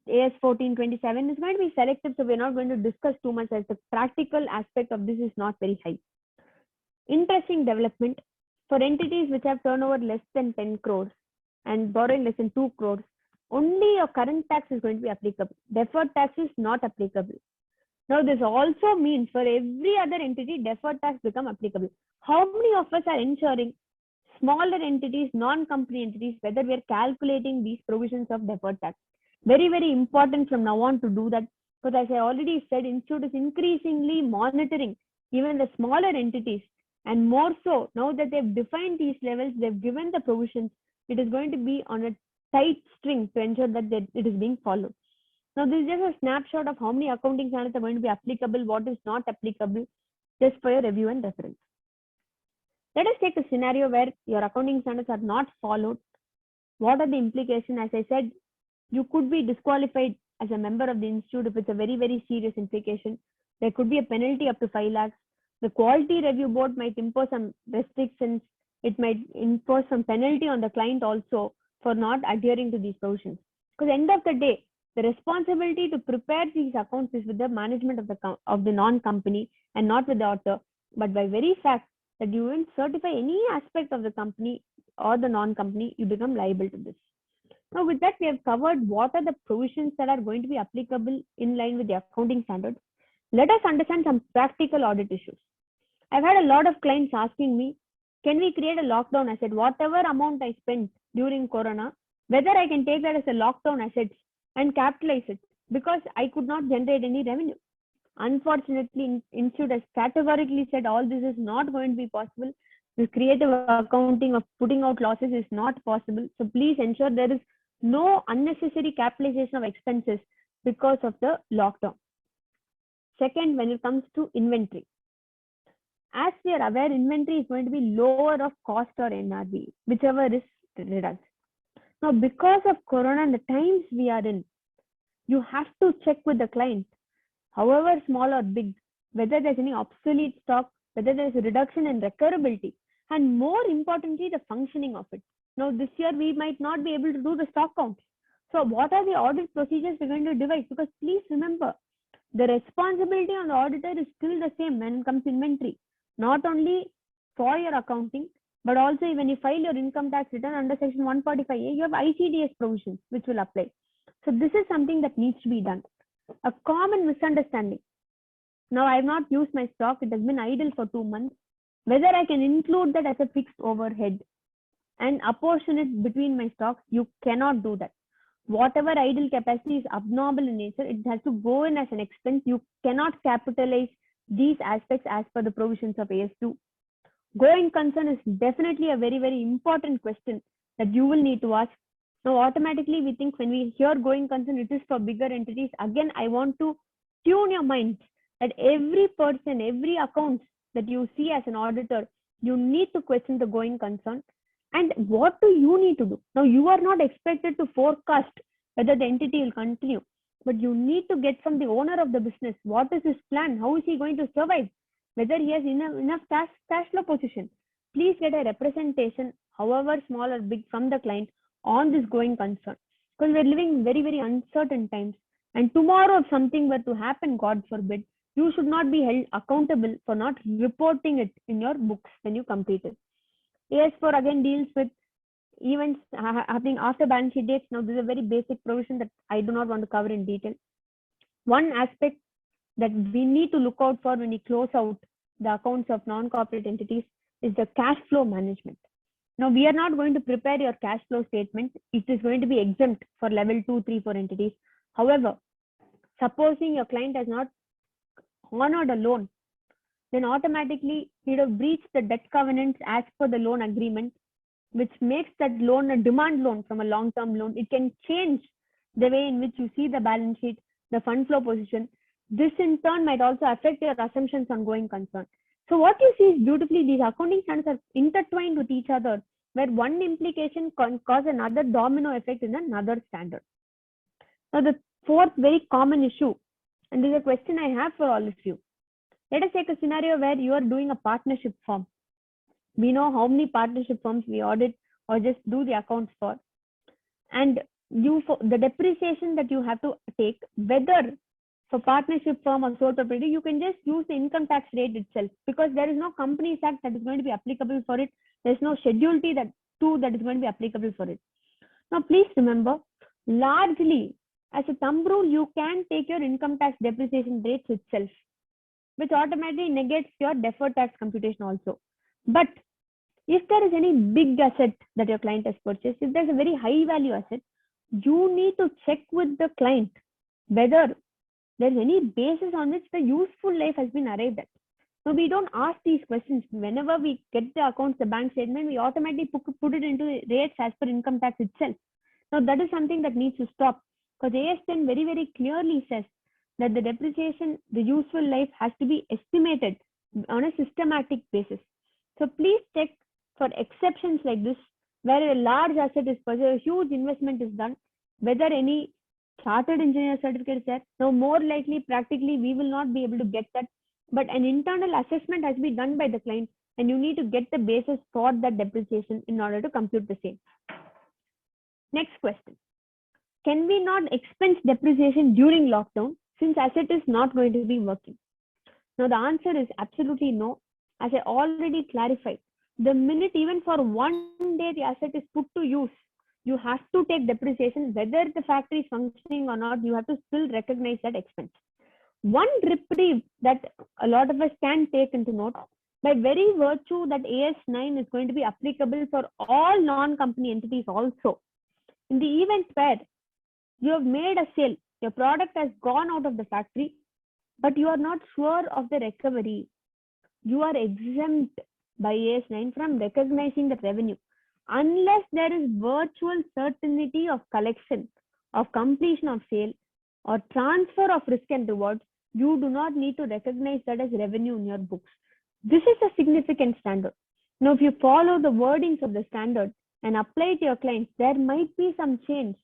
AS 1427 is going to be selective, so we're not going to discuss too much as the practical aspect of this is not very high. Interesting development for entities which have turnover less than 10 crores and borrowing less than 2 crores, only your current tax is going to be applicable. Deferred tax is not applicable. Now, this also means for every other entity, deferred tax become applicable. How many of us are ensuring smaller entities, non-company entities, whether we are calculating these provisions of deferred tax? Very, very important from now on to do that. Because as I already said, Institute is increasingly monitoring even the smaller entities. And more so, now that they've defined these levels, they've given the provisions, it is going to be on a tight string to ensure that it is being followed. Now, this is just a snapshot of how many accounting standards are going to be applicable, what is not applicable, just for your review and reference. Let us take a scenario where your accounting standards are not followed. What are the implications? As I said, you could be disqualified as a member of the institute if it's a very, very serious implication. There could be a penalty up to 5 lakhs. The quality review board might impose some restrictions. It might impose some penalty on the client also for not adhering to these provisions. Because end of the day, the responsibility to prepare these accounts is with the management of the non-company and not with the author. But by very fact that you won't certify any aspect of the company or the non-company, you become liable to this. Now, with that, we have covered what are the provisions that are going to be applicable in line with the accounting standards. Let us understand some practical audit issues. I've had a lot of clients asking me, can we create a lockdown asset? Whatever amount I spent during Corona, whether I can take that as a lockdown asset and capitalize it, because I could not generate any revenue. Unfortunately, Institute has categorically said all this is not going to be possible. This creative accounting of putting out losses is not possible. So please ensure there is no unnecessary capitalization of expenses because of the lockdown. Second, when it comes to inventory, As we are aware, inventory is going to be lower of cost or NRV, whichever is reduced. Now, because of Corona and the times we are in, you have to check with the client, however small or big, whether there's any obsolete stock, whether there's a reduction in recoverability, and more importantly, the functioning of it. Now, this year we might not be able to do the stock counts. So, what are the audit procedures we're going to devise? Because please remember, the responsibility on the auditor is still the same when it comes to inventory, not only for your accounting, but also when you file your income tax return under section 145A, you have ICDS provisions which will apply. So this is something that needs to be done. A common misunderstanding. Now I have not used my stock, it has been idle for 2 months. Whether I can include that as a fixed overhead and apportion it between my stocks, you cannot do that. Whatever idle capacity is abnormal in nature, it has to go in as an expense. You cannot capitalize these aspects as per the provisions of AS2. Going concern is definitely a very, very important question that you will need to ask. Now, automatically we think when we hear going concern, it is for bigger entities. Again, I want to tune your mind that every person, every account that you see as an auditor, you need to question the going concern. And what do you need to do? Now, you are not expected to forecast whether the entity will continue, but you need to get from the owner of the business, what is his plan? How is he going to survive? Whether he has enough cash flow position. Please get a representation, however small or big, from the client on this going concern. Because we're living in very, very uncertain times. And tomorrow, if something were to happen, God forbid, you should not be held accountable for not reporting it in your books when you complete it. AS4 again deals with events happening after balance sheet dates. Now, this is a very basic provision that I do not want to cover in detail. One aspect that we need to look out for when we close out the accounts of non-corporate entities is the cash flow management. Now, we are not going to prepare your cash flow statement. It is going to be exempt for level 2, 3, 4 entities. However, supposing your client has not honored a loan, then automatically he would have breached the debt covenants as per the loan agreement, which makes that loan a demand loan from a long-term loan. It can change the way in which you see the balance sheet, the fund flow position. This in turn might also affect your assumptions on going concern. So what you see is beautifully these accounting standards are intertwined with each other, where one implication can cause another domino effect in another standard. Now the fourth very common issue, and this is a question I have for all of you. Let us take a scenario where you are doing a partnership firm. We know how many partnership firms we audit or just do the accounts for. And the depreciation that you have to take, whether for partnership firm or sole proprietor, you can just use the income tax rate itself, because there is no Companies Act that is going to be applicable for it. There is no Schedule T that is going to be applicable for it. Now, please remember, largely as a thumb rule, you can take your income tax depreciation rates itself, which automatically negates your deferred tax computation also. But if there is any big asset that your client has purchased, if there's a very high value asset, you need to check with the client whether there's any basis on which the useful life has been arrived at. So we don't ask these questions. Whenever we get the accounts, the bank statement, we automatically put it into rates as per income tax itself. Now that is something that needs to stop, because AS10 very, very clearly says that the depreciation, the useful life has to be estimated on a systematic basis. So please check for exceptions like this, where a large asset is purchased, a huge investment is done, whether any chartered engineer certificate is there. Now, more likely, practically, we will not be able to get that. But an internal assessment has to be done by the client, and you need to get the basis for that depreciation in order to compute the same. Next question. Can we not expense depreciation during lockdown since asset is not going to be working? Now, the answer is absolutely no. As I already clarified, the minute even for 1 day the asset is put to use, you have to take depreciation. Whether the factory is functioning or not, you have to still recognize that expense. One reprieve that a lot of us can take into note, by very virtue that AS9 is going to be applicable for all non-company entities also. In the event where you have made a sale, your product has gone out of the factory, but you are not sure of the recovery, you are exempt by AS9 from recognizing the revenue. Unless there is virtual certainty of collection, of completion of sale, or transfer of risk and rewards, you do not need to recognize that as revenue in your books. This is a significant standard. Now, if you follow the wordings of the standard and apply it to your clients, there might be some change.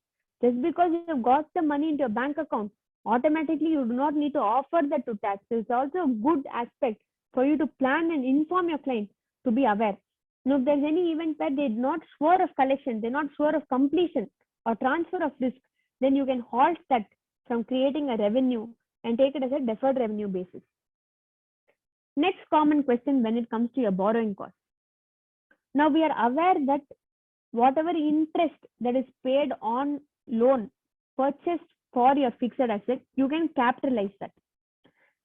Just because you've got the money into your bank account, automatically you do not need to offer that to tax. It's also a good aspect for you to plan and inform your client to be aware. Now, if there's any event where they're not sure of collection, they're not sure of completion or transfer of risk, then you can halt that from creating a revenue and take it as a deferred revenue basis. Next common question when it comes to your borrowing cost. Now, we are aware that whatever interest that is paid on loan purchased for your fixed asset, you can capitalize that.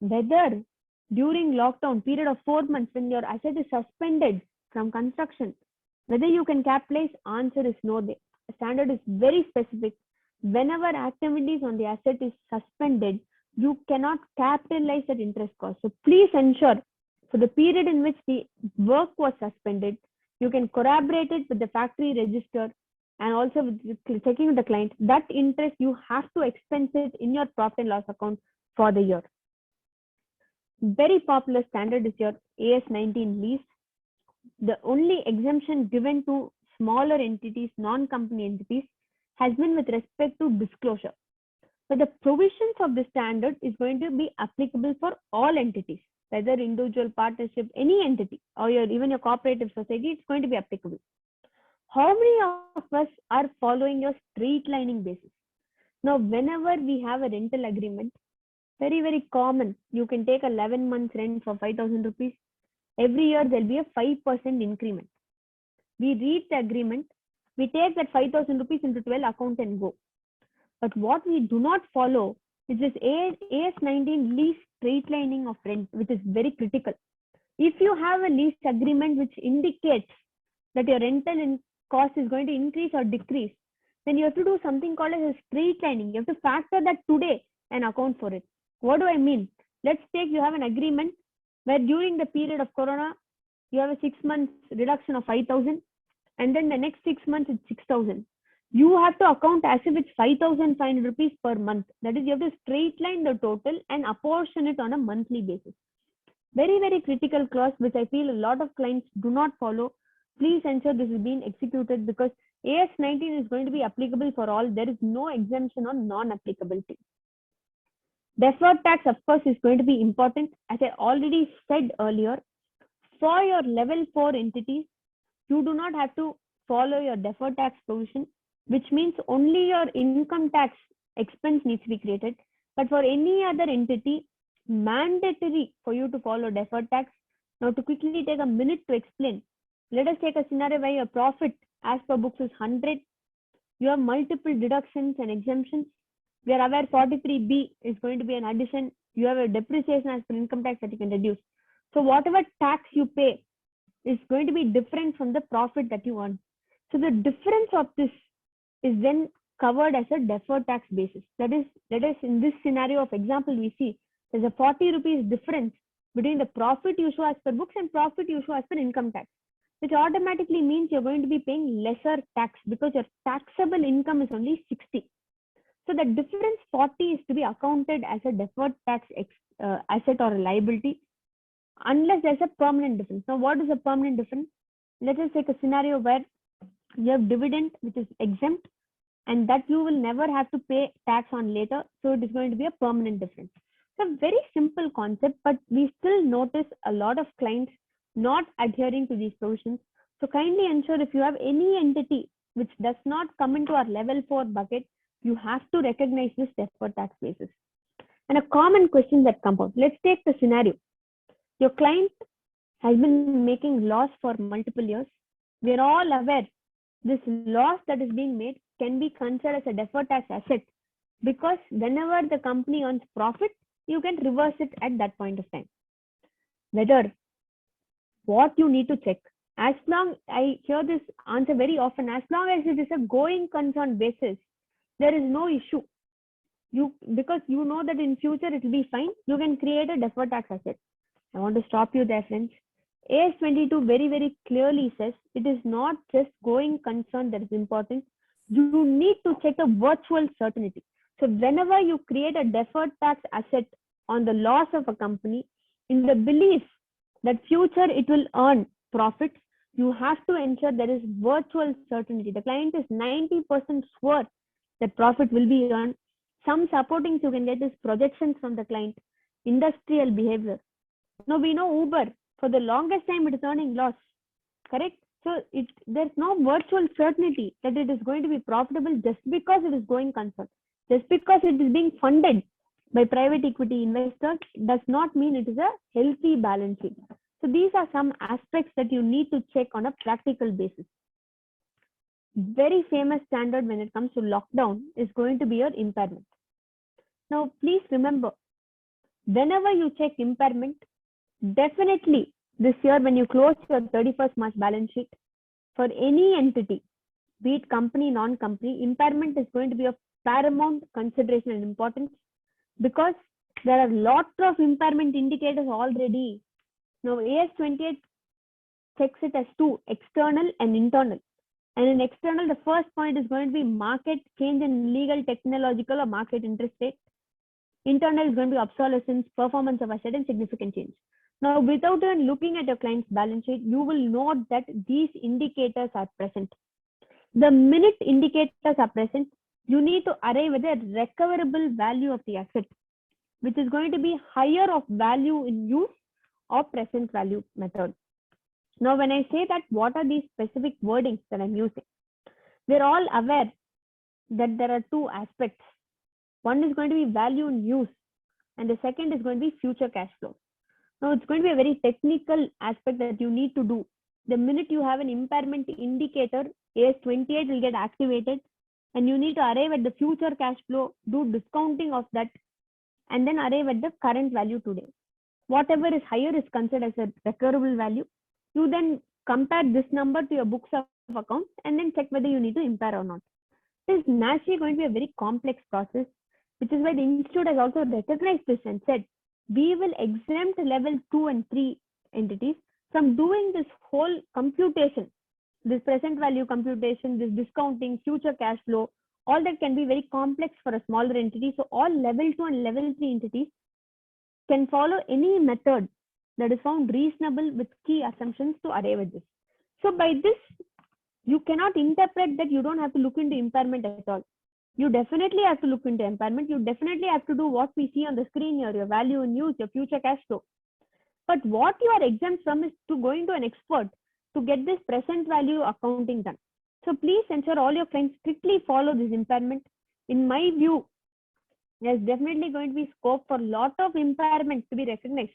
Whether during lockdown period of 4 months when your asset is suspended from construction, whether you can capitalize, answer is no. The standard is very specific. Whenever activities on the asset is suspended, you cannot capitalize that interest cost. So please ensure for the period in which the work was suspended, you can corroborate it with the factory register and also with checking with the client. That interest you have to expense it in your profit and loss account for the year. Very popular standard is your AS19 lease. The only exemption given to smaller entities, non-company entities, has been with respect to disclosure. But the provisions of the standard is going to be applicable for all entities, whether individual, partnership, any entity, or even your cooperative society, it's going to be applicable. How many of us are following your straight lining basis? Now, whenever we have a rental agreement, very, very common, you can take 11 months rent for 5,000 rupees. Every year, there'll be a 5% increment. We read the agreement, we take that 5,000 rupees into 12 account and go. But what we do not follow is this AS19 lease straight lining of rent, which is very critical. If you have a lease agreement which indicates that your rental cost is going to increase or decrease, then you have to do something called as a straight lining. You have to factor that today and account for it. What do I mean? Let's take you have an agreement where during the period of Corona, you have a 6 months reduction of 5,000, and then the next 6 months it's 6,000. You have to account as if it's 5,500 rupees per month. That is, you have to straight line the total and apportion it on a monthly basis. Very, very critical clause, which I feel a lot of clients do not follow. Please ensure this is being executed because AS19 is going to be applicable for all. There is no exemption on non-applicability. Deferred tax, of course, is going to be important. As I already said earlier, for your level 4 entities, you do not have to follow your deferred tax provision, which means only your income tax expense needs to be created. But for any other entity, mandatory for you to follow deferred tax. Now, to quickly take a minute to explain, let us take a scenario where your profit as per books is 100. You have multiple deductions and exemptions. We are aware 43B is going to be an addition. You have a depreciation as per income tax that you can reduce. So whatever tax you pay is going to be different from the profit that you earn. So the difference of this is then covered as a deferred tax basis. That is in this scenario of example, we see there's a 40 rupees difference between the profit you show as per books and profit you show as per income tax, which automatically means you're going to be paying lesser tax because your taxable income is only 60. So the difference 40 is to be accounted as a deferred tax asset or a liability unless there's a permanent difference. Now, what is a permanent difference? Let us take a scenario where you have dividend which is exempt and that you will never have to pay tax on later. So it is going to be a permanent difference. So very simple concept, but we still notice a lot of clients not adhering to these provisions. So kindly ensure if you have any entity which does not come into our level 4 bucket, you have to recognize this deferred tax basis. And a common question that comes up, let's take the scenario. Your client has been making loss for multiple years. We are all aware this loss that is being made can be considered as a deferred tax asset because whenever the company earns profit, you can reverse it at that point of time. Whether what you need to check, as long I hear this answer very often, as long as it is a going concern basis, there is no issue. Because you know that in future it will be fine, you can create a deferred tax asset. I want to stop you there, friends. AS22 very, very clearly says it is not just going concern that is important. You need to check a virtual certainty. So whenever you create a deferred tax asset on the loss of a company, in the belief that future it will earn profits, you have to ensure there is virtual certainty. The client is 90% sure that profit will be earned. Some supportings you can get is projections from the client, industrial behavior. Now we know Uber, for the longest time it is earning loss, correct? So there's no virtual certainty that it is going to be profitable just because it is going concern. Just because it is being funded by private equity investors does not mean it is a healthy balance sheet. So these are some aspects that you need to check on a practical basis. Very famous standard when it comes to lockdown is going to be your impairment. Now, please remember, whenever you check impairment, definitely this year when you close your 31st March balance sheet, for any entity, be it company, non-company, impairment is going to be of paramount consideration and importance, because there are lots of impairment indicators already. Now, AS28 checks it as two, external and internal. And in external, the first point is going to be market change in legal, technological, or market interest rate. Internal is going to be obsolescence, performance of asset, and significant change. Now, without even looking at your client's balance sheet, you will note that these indicators are present. The minute indicators are present, you need to arrive at the recoverable value of the asset, which is going to be higher of value in use or present value method. Now, when I say that, what are these specific wordings that I'm using? We're all aware that there are two aspects. One is going to be value in use, and the second is going to be future cash flow. Now, it's going to be a very technical aspect that you need to do. The minute you have an impairment indicator, AS28 will get activated, and you need to arrive at the future cash flow, do discounting of that, and then arrive at the current value today. Whatever is higher is considered as a recoverable value. You then compare this number to your books of accounts and then check whether you need to impair or not. This is naturally going to be a very complex process, which is why the institute has also recognized this and said, we will exempt level 2 and 3 entities from doing this whole computation, this present value computation, this discounting, future cash flow, all that can be very complex for a smaller entity. So all level 2 and level 3 entities can follow any method that is found reasonable with key assumptions to arrive at this. So by this, you cannot interpret that you don't have to look into impairment at all. You definitely have to look into impairment. You definitely have to do what we see on the screen here, your value in use, your future cash flow. But what you are exempt from is to going to an expert to get this present value accounting done. So please ensure all your clients strictly follow this impairment. In my view, there's definitely going to be scope for a lot of impairment to be recognized,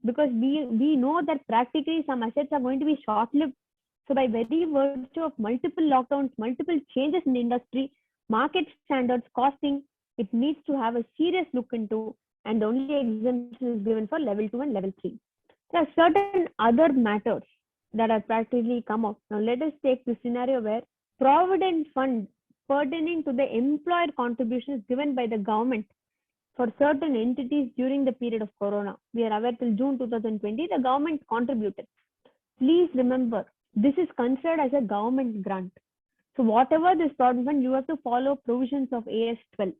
because we know that practically some assets are going to be short-lived. So by very virtue of multiple lockdowns, multiple changes in the industry, market standards, costing, it needs to have a serious look into, and only exemption is given for level 2 and level 3. There are certain other matters that have practically come up. Now let us take the scenario where provident fund pertaining to the employer contributions given by the government for certain entities during the period of Corona. We are aware till June 2020, the government contributed. Please remember, this is considered as a government grant. So whatever this provident fund, you have to follow provisions of AS12.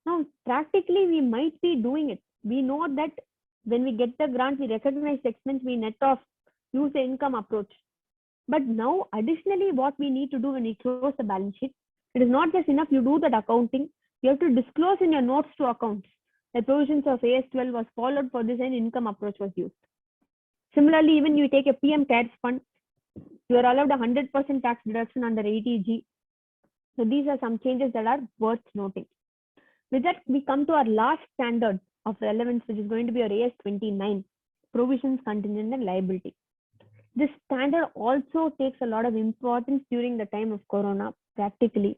Now, practically, we might be doing it. We know that when we get the grant, we recognize the expense, we net off, use the income approach. But now, additionally, what we need to do when we close the balance sheet, it is not just enough you do that accounting. You have to disclose in your notes to accounts the provisions of AS12 was followed for this and income approach was used. Similarly, even you take a PM CARES fund, you are allowed 100% tax deduction under 80G. So these are some changes that are worth noting. With that, we come to our last standard of relevance, which is going to be our AS29, provisions, contingent, and liability. This standard also takes a lot of importance during the time of Corona, practically.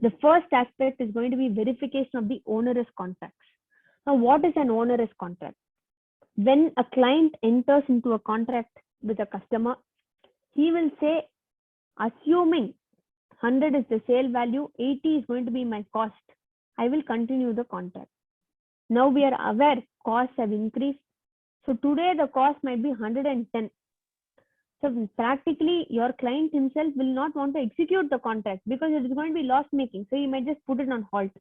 The first aspect is going to be verification of the onerous contracts. Now, what is an onerous contract? When a client enters into a contract with a customer, he will say, assuming 100 is the sale value, 80 is going to be my cost, I will continue the contract. Now we are aware costs have increased. So today the cost might be 110. So practically your client himself will not want to execute the contract because it is going to be loss making. So he might just put it on halt.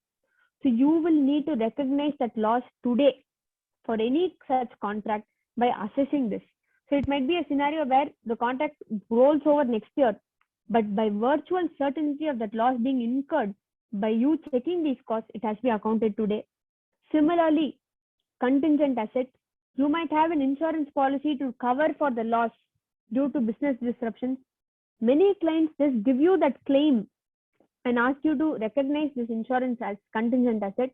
So you will need to recognize that loss today for any such contract by assessing this. So it might be a scenario where the contract rolls over next year, but by virtual certainty of that loss being incurred, by you checking these costs, it has to be accounted today. Similarly, contingent asset, you might have an insurance policy to cover for the loss due to business disruptions. Many clients just give you that claim and ask you to recognize this insurance as contingent asset.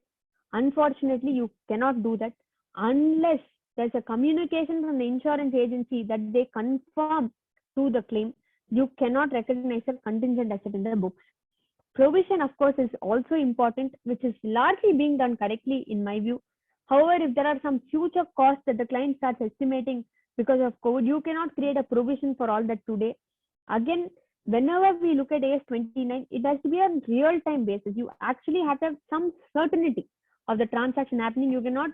Unfortunately, you cannot do that unless there's a communication from the insurance agency that they confirm to the claim. You cannot recognize a contingent asset in the books. Provision, of course, is also important, which is largely being done correctly in my view. However, if there are some future costs that the client starts estimating because of COVID, you cannot create a provision for all that today. Again, whenever we look at AS 29, it has to be on real-time basis. You actually have to have some certainty of the transaction happening. You cannot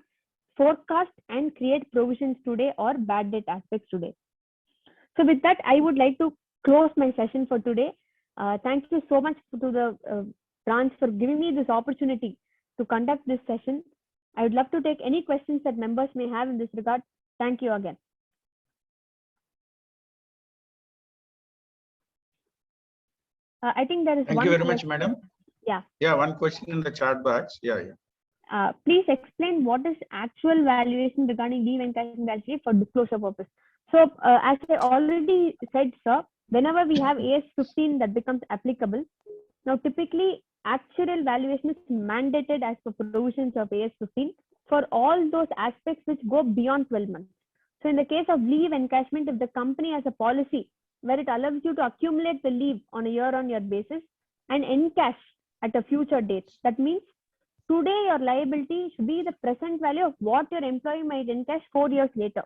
forecast and create provisions today or bad debt aspects today. So with that, I would like to close my session for today. Thank you so much to the branch for giving me this opportunity to conduct this session. I would love to take any questions that members may have in this regard. Thank you again. I think there is Thank one you very question. much, madam. Yeah. Yeah, one question in the chat box. Yeah. Please explain what is actual valuation regarding leave encashment balance sheet for disclosure purpose. So as I already said, sir, whenever we have AS 15 that becomes applicable, now typically actual valuation is mandated as per provisions of AS 15 for all those aspects which go beyond 12 months. So in the case of leave encashment, if the company has a policy where it allows you to accumulate the leave on a year-on-year basis and encash at a future date, that means today your liability should be the present value of what your employee might encash 4 years later,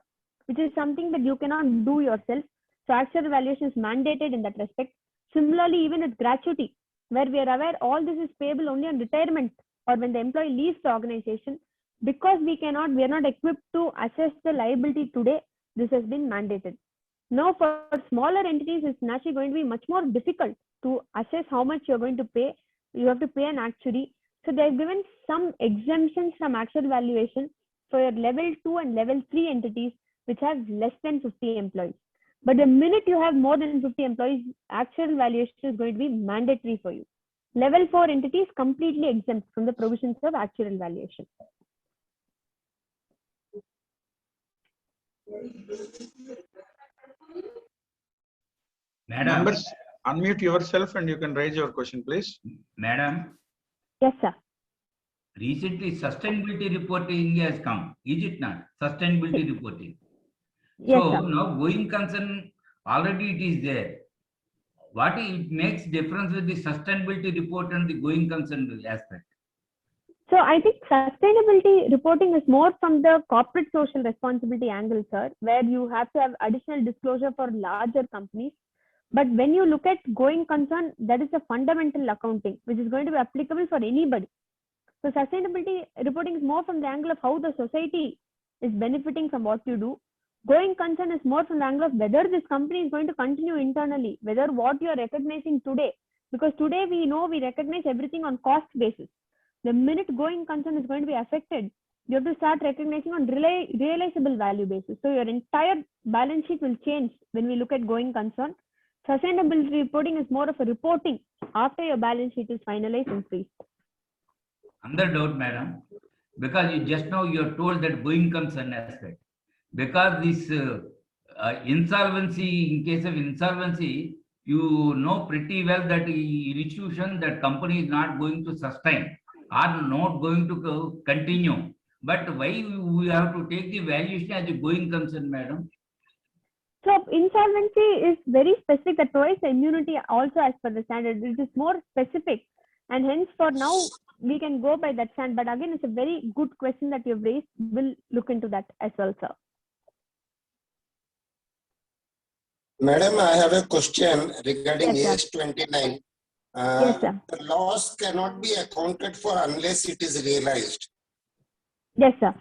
which is something that you cannot do yourself. So actual valuation is mandated in that respect. Similarly, even with gratuity, where we are aware all this is payable only on retirement or when the employee leaves the organization, because we are not equipped to assess the liability today, this has been mandated. Now for smaller entities, it's naturally going to be much more difficult to assess how much you're going to pay. You have to pay an actuary. So they've given some exemptions from actual valuation for your level 2 and level 3 entities, which have less than 50 employees. But the minute you have more than 50 employees, actual valuation is going to be mandatory for you. Level 4 entities completely exempt from the provisions of actual valuation. Madam. Members, unmute yourself and you can raise your question, please. Madam. Yes, sir. Recently, sustainability reporting has come. Is it not? Sustainability reporting. Yes, so sir. Now going concern, already it is there. What it makes difference with the sustainability report and the going concern aspect? So I think sustainability reporting is more from the corporate social responsibility angle, sir, where you have to have additional disclosure for larger companies. But when you look at going concern, that is a fundamental accounting, which is going to be applicable for anybody. So sustainability reporting is more from the angle of how the society is benefiting from what you do. Going concern is more from the angle of whether this company is going to continue internally, whether what you are recognizing today, because today we know we recognize everything on cost basis. The minute going concern is going to be affected, you have to start recognizing on realizable value basis. So your entire balance sheet will change when we look at going concern. Sustainability reporting is more of a reporting after your balance sheet is finalized and freezed. Under doubt, madam, because you just now you have told that going concern aspect. Because this insolvency, in case of insolvency, you know pretty well that institution, that company is not going to sustain or not going to continue. But why we have to take the valuation as a going concern, madam? So insolvency is very specific, that provides the immunity also as per the standard. It is more specific, and hence for now we can go by that stand. But again, it's a very good question that you've raised. We'll look into that as well, sir. Madam, I have a question regarding Yes, AS 29. Yes, sir. The loss cannot be accounted for unless it is realized. Yes, sir.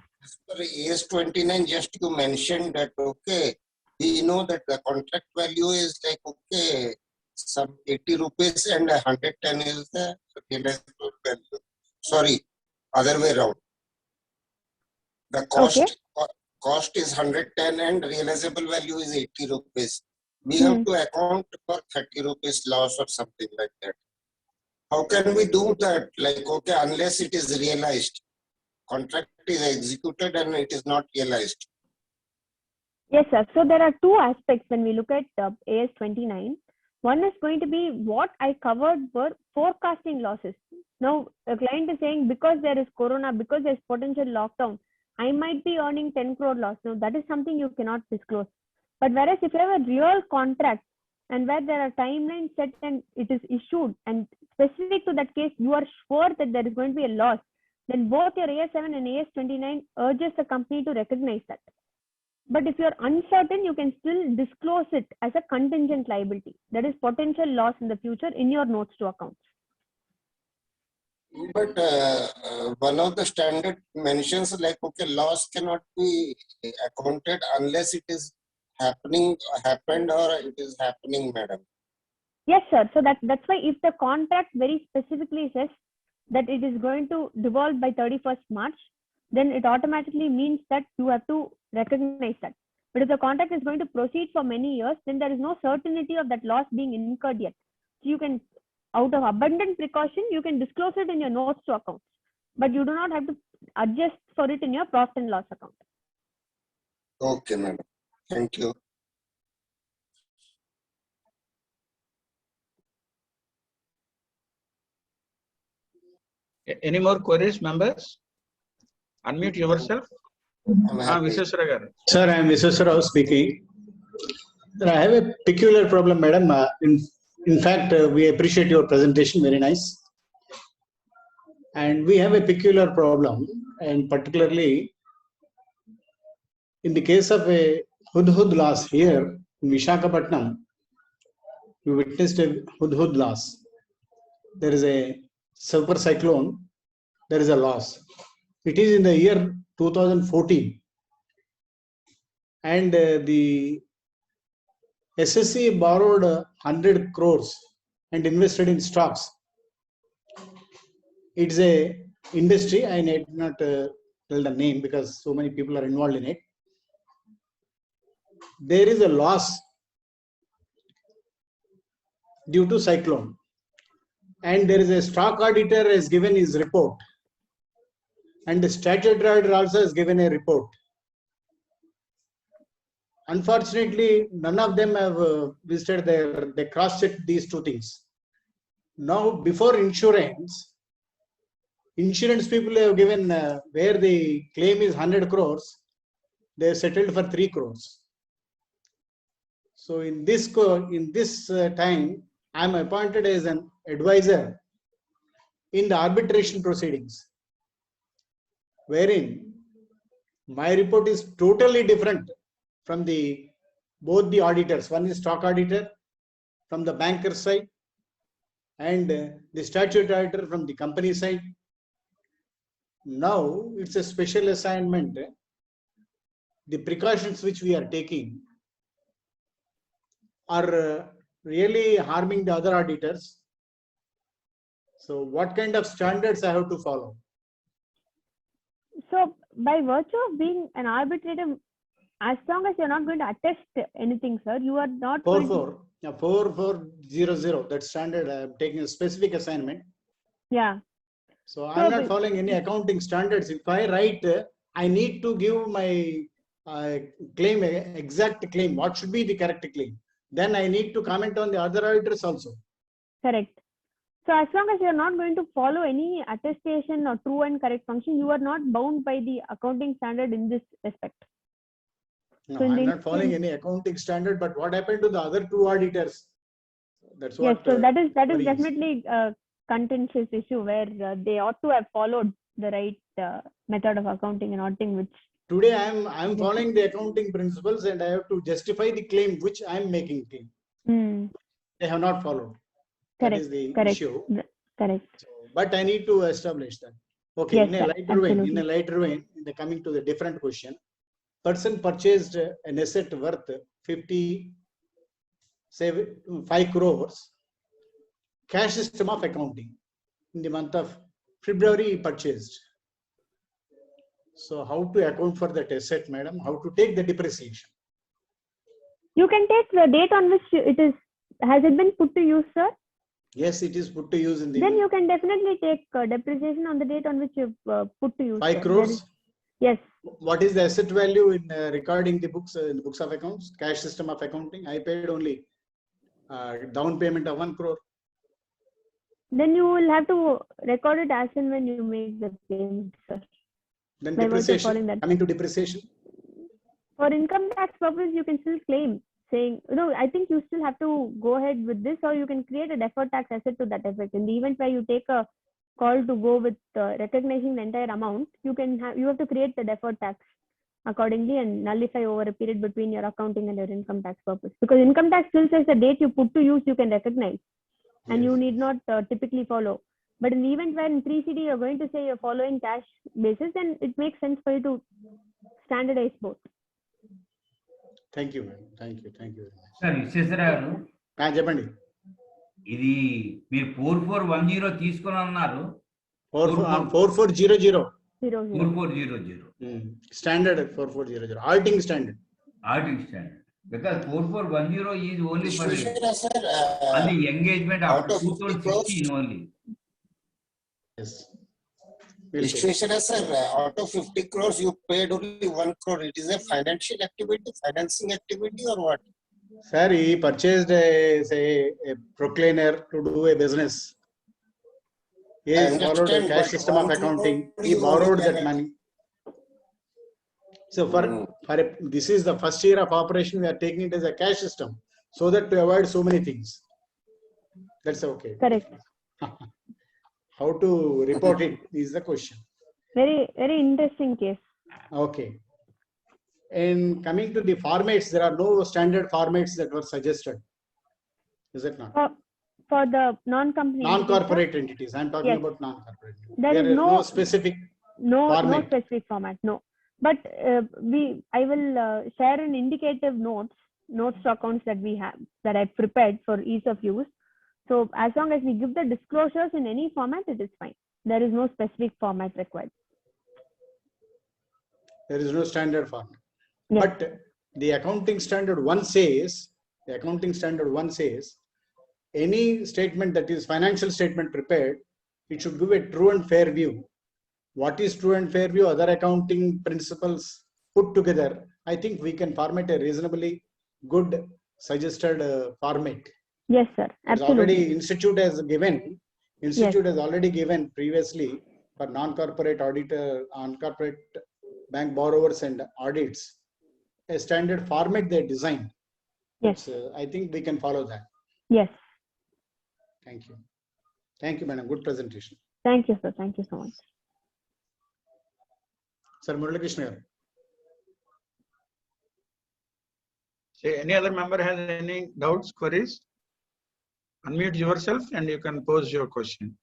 For AS 29, just you mentioned that, okay, we know that the contract value is like, okay, some 80 rupees and 110 is the realizable value. Sorry, other way around. The cost, Okay. cost is 110 and realizable value is 80 rupees. We have to account for 30 rupees loss or something like that. How can we do that? Like, okay, unless it is realized, contract is executed and it is not realized. Yes, sir. So there are two aspects when we look at AS 29. One is going to be what I covered were forecasting losses. Now, the client is saying because there is corona, because there's potential lockdown, I might be earning 10 crore loss. Now, that is something you cannot disclose. But whereas if you have a real contract and where there are timelines set and it is issued and specific to that case, you are sure that there is going to be a loss, then both your AS7 and AS29 urges the company to recognize that. But if you're uncertain, you can still disclose it as a contingent liability. That is potential loss in the future in your notes to accounts. But one of the standard mentions like, okay, loss cannot be accounted unless it is happened or it is happening, madam. Yes, sir. So that's why if the contract very specifically says that it is going to devolve by 31st March, then it automatically means that you have to recognize that. But if the contract is going to proceed for many years, then there is no certainty of that loss being incurred yet. So you can, out of abundant precaution, you can disclose it in your notes to accounts, but you do not have to adjust for it in your profit and loss account. Okay, madam. Thank you. Any more queries, members? Unmute yourself. I'm happy. Visweswara garu. Sir, I am Visweswara speaking. Sir, I have a peculiar problem, madam. In fact, we appreciate your presentation, very nice. And we have a peculiar problem, and particularly in the case of a hudhud loss here in Visakhapatnam, we witnessed a hudhud loss. There is a super cyclone, there is a loss. It is in the year 2014. And the SSC borrowed 100 crores and invested in stocks. It's a industry, I need not tell the name because so many people are involved in it. There is a loss due to cyclone. And there is a stock auditor has given his report. And the statutory auditor also has given a report. Unfortunately, none of them have visited they cross-checked these two things. Now, before insurance people have given where the claim is 100 crores, they have settled for 3 crores. So in this time, I am appointed as an advisor in the arbitration proceedings, wherein my report is totally different from both the auditors. One is stock auditor from the banker side and the statutory auditor from the company side. Now it's a special assignment. The precautions which we are taking are really harming the other auditors. So what kind of standards I have to follow? So by virtue of being an arbitrator, as long as you're not going to attest anything, sir, you are not 4400, that standard. I am taking a specific assignment. Yeah. So I'm not following any accounting standards. If I write, I need to give my claim, exact claim. What should be the correct claim? Then I need to comment on the other auditors also. Correct. So as long as you're not going to follow any attestation or true and correct function, you are not bound by the accounting standard in this respect. No, So I'm not following any accounting standard, but what happened to the other two auditors? That's what. Yes, so that is definitely a contentious issue where they ought to have followed the right method of accounting and auditing, which today I'm following the accounting principles and I have to justify the claim which I'm making claim. They have not followed. Correct. That is the Correct. issue. Correct. So, but I need to establish that. Okay, Yes, in a sir, lighter vein, absolutely. coming to the different question. Person purchased an asset worth 5 crores. Cash system of accounting. In the month of February, he purchased. So how to account for that asset, madam? How to take the depreciation? You can take the date on which it is, has it been put to use, sir? Yes, it is put to use in the Then you can definitely take depreciation on the date on which you've put to use. 5 sir. crores. Yes. What is the asset value in recording the books in the books of accounts, cash system of accounting? I paid only down payment of 1 crore. Then you will have to record it as and when you make the payment, sir. Then By virtue of following depreciation, that. coming to depreciation. For income tax purpose, you can still claim, saying, no, I think you still have to go ahead with this, or you can create a deferred tax asset to that effect. In the event where you take a call to go with recognizing the entire amount, you have to create the deferred tax accordingly and nullify over a period between your accounting and your income tax purpose. Because income tax still says the date you put to use, you can recognize, and you need not typically follow. But in the event where in 3CD you're going to say you're following cash basis, then it makes sense for you to standardize both. Thank you, madam. Thank you. Thank you very much. Sir Visweswara garu, చెప్పండి. ఇది మీరు 4410 తీసుకుని అన్నారు. 4400. 4400. Standard 4400. Auditing standard. Auditing standard. Because 4410 is only for Vishweshwara, sir, the engagement out after of 50 2016 only. Yes. Vishweshwara, sir, out of 50 crores, you paid only 1 crore. It is a financial activity, financing activity, or what? Sir, he purchased a proclaimer to do a business. He has followed a cash system of accounting. He borrowed that money. So this is the first year of operation. We are taking it as a cash system so that to avoid so many things. That's okay. Correct. How to report it is the question. Very, very interesting case. Okay. And coming to the formats, there are no standard formats that were suggested. Is it not? For the non-company Non-corporate entities. I'm talking about non-corporate. There is no specific no specific format. No. But I will share an indicative notes to accounts that we have, that I prepared for ease of use. So as long as we give the disclosures in any format, it is fine. There is no specific format required. There is no standard format. Yes. But the accounting standard one says, any statement that is financial statement prepared, it should give a true and fair view. What is true and fair view? Other accounting principles put together. I think we can format a reasonably good suggested format. Yes, sir. Absolutely. Already Institute has already given previously for non-corporate auditor, non-corporate bank borrowers and audits, a standard format they designed. Yes. I think we can follow that. Yes. Thank you. Thank you, madam. Good presentation. Thank you, sir. Thank you so much. Sir Muralikrishna. Say, any other member has any doubts, queries? Unmute yourself and you can pose your question.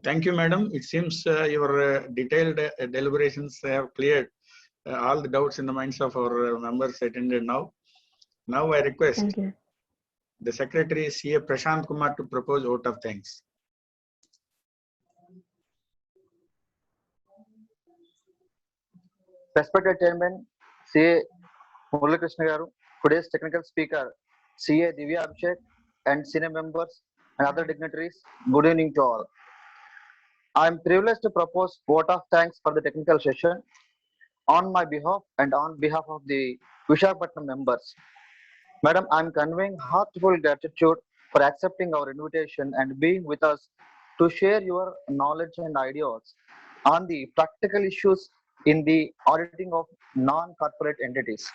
Thank you, madam. It seems your detailed deliberations have cleared all the doubts in the minds of our members attended now. Now I request the Secretary CA Prashant Kumar to propose vote of thanks. Respected Chairman, CA Muralikrishna Garu, today's technical speaker, CA Divya Abhishek, and senior members and other dignitaries, good evening to all. I am privileged to propose vote of thanks for the technical session on my behalf and on behalf of the Visakhapatnam members. Madam, I am conveying heartfelt gratitude for accepting our invitation and being with us to share your knowledge and ideas on the practical issues in the auditing of non-corporate entities.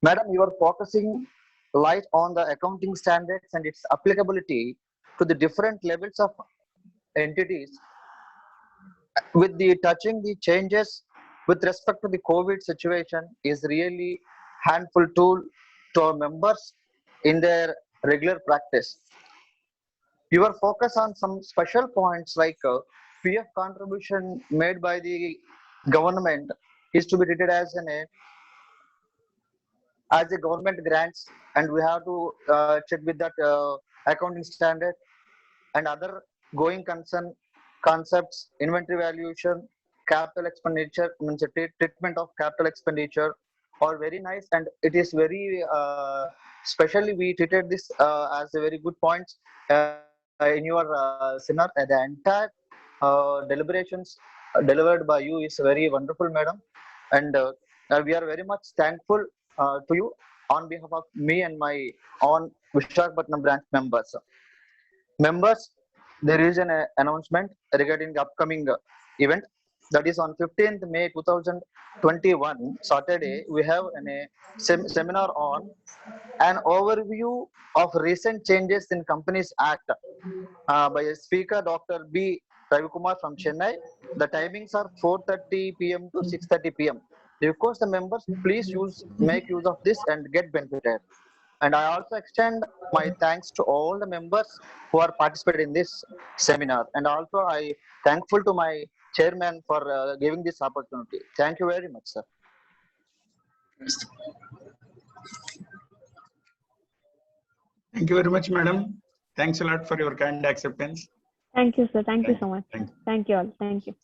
Madam, you are focusing light on the accounting standards and its applicability to the different levels of entities with the touching the changes with respect to the COVID situation is really handful tool to our members in their regular practice. Your focus on some special points like PF contribution made by the government is to be treated as a government grants, and we have to check with that accounting standard and other going concern concepts, inventory valuation, capital expenditure, means a treatment of capital expenditure, are very nice, and it is very specially we treated this as a very good point in your seminar. The entire deliberations delivered by you is very wonderful, madam, and we are very much thankful to you on behalf of me and my own Visakhapatnam branch members. Members, there is an announcement regarding the upcoming event. That is on 15th May 2021, Saturday, we have a seminar on an overview of recent changes in Companies Act by a speaker, Dr. B. Ravikumar from Chennai. The timings are 4:30 p.m. to 6:30 p.m. Request the members, please make use of this and get benefited. And I also extend my thanks to all the members who are participating in this seminar. And also I thankful to my chairman for giving this opportunity. Thank you very much, sir. Thank you very much, madam. Thanks a lot for your kind acceptance. Thank you, sir. Thank you so much. Thank you. Thank you all. Thank you.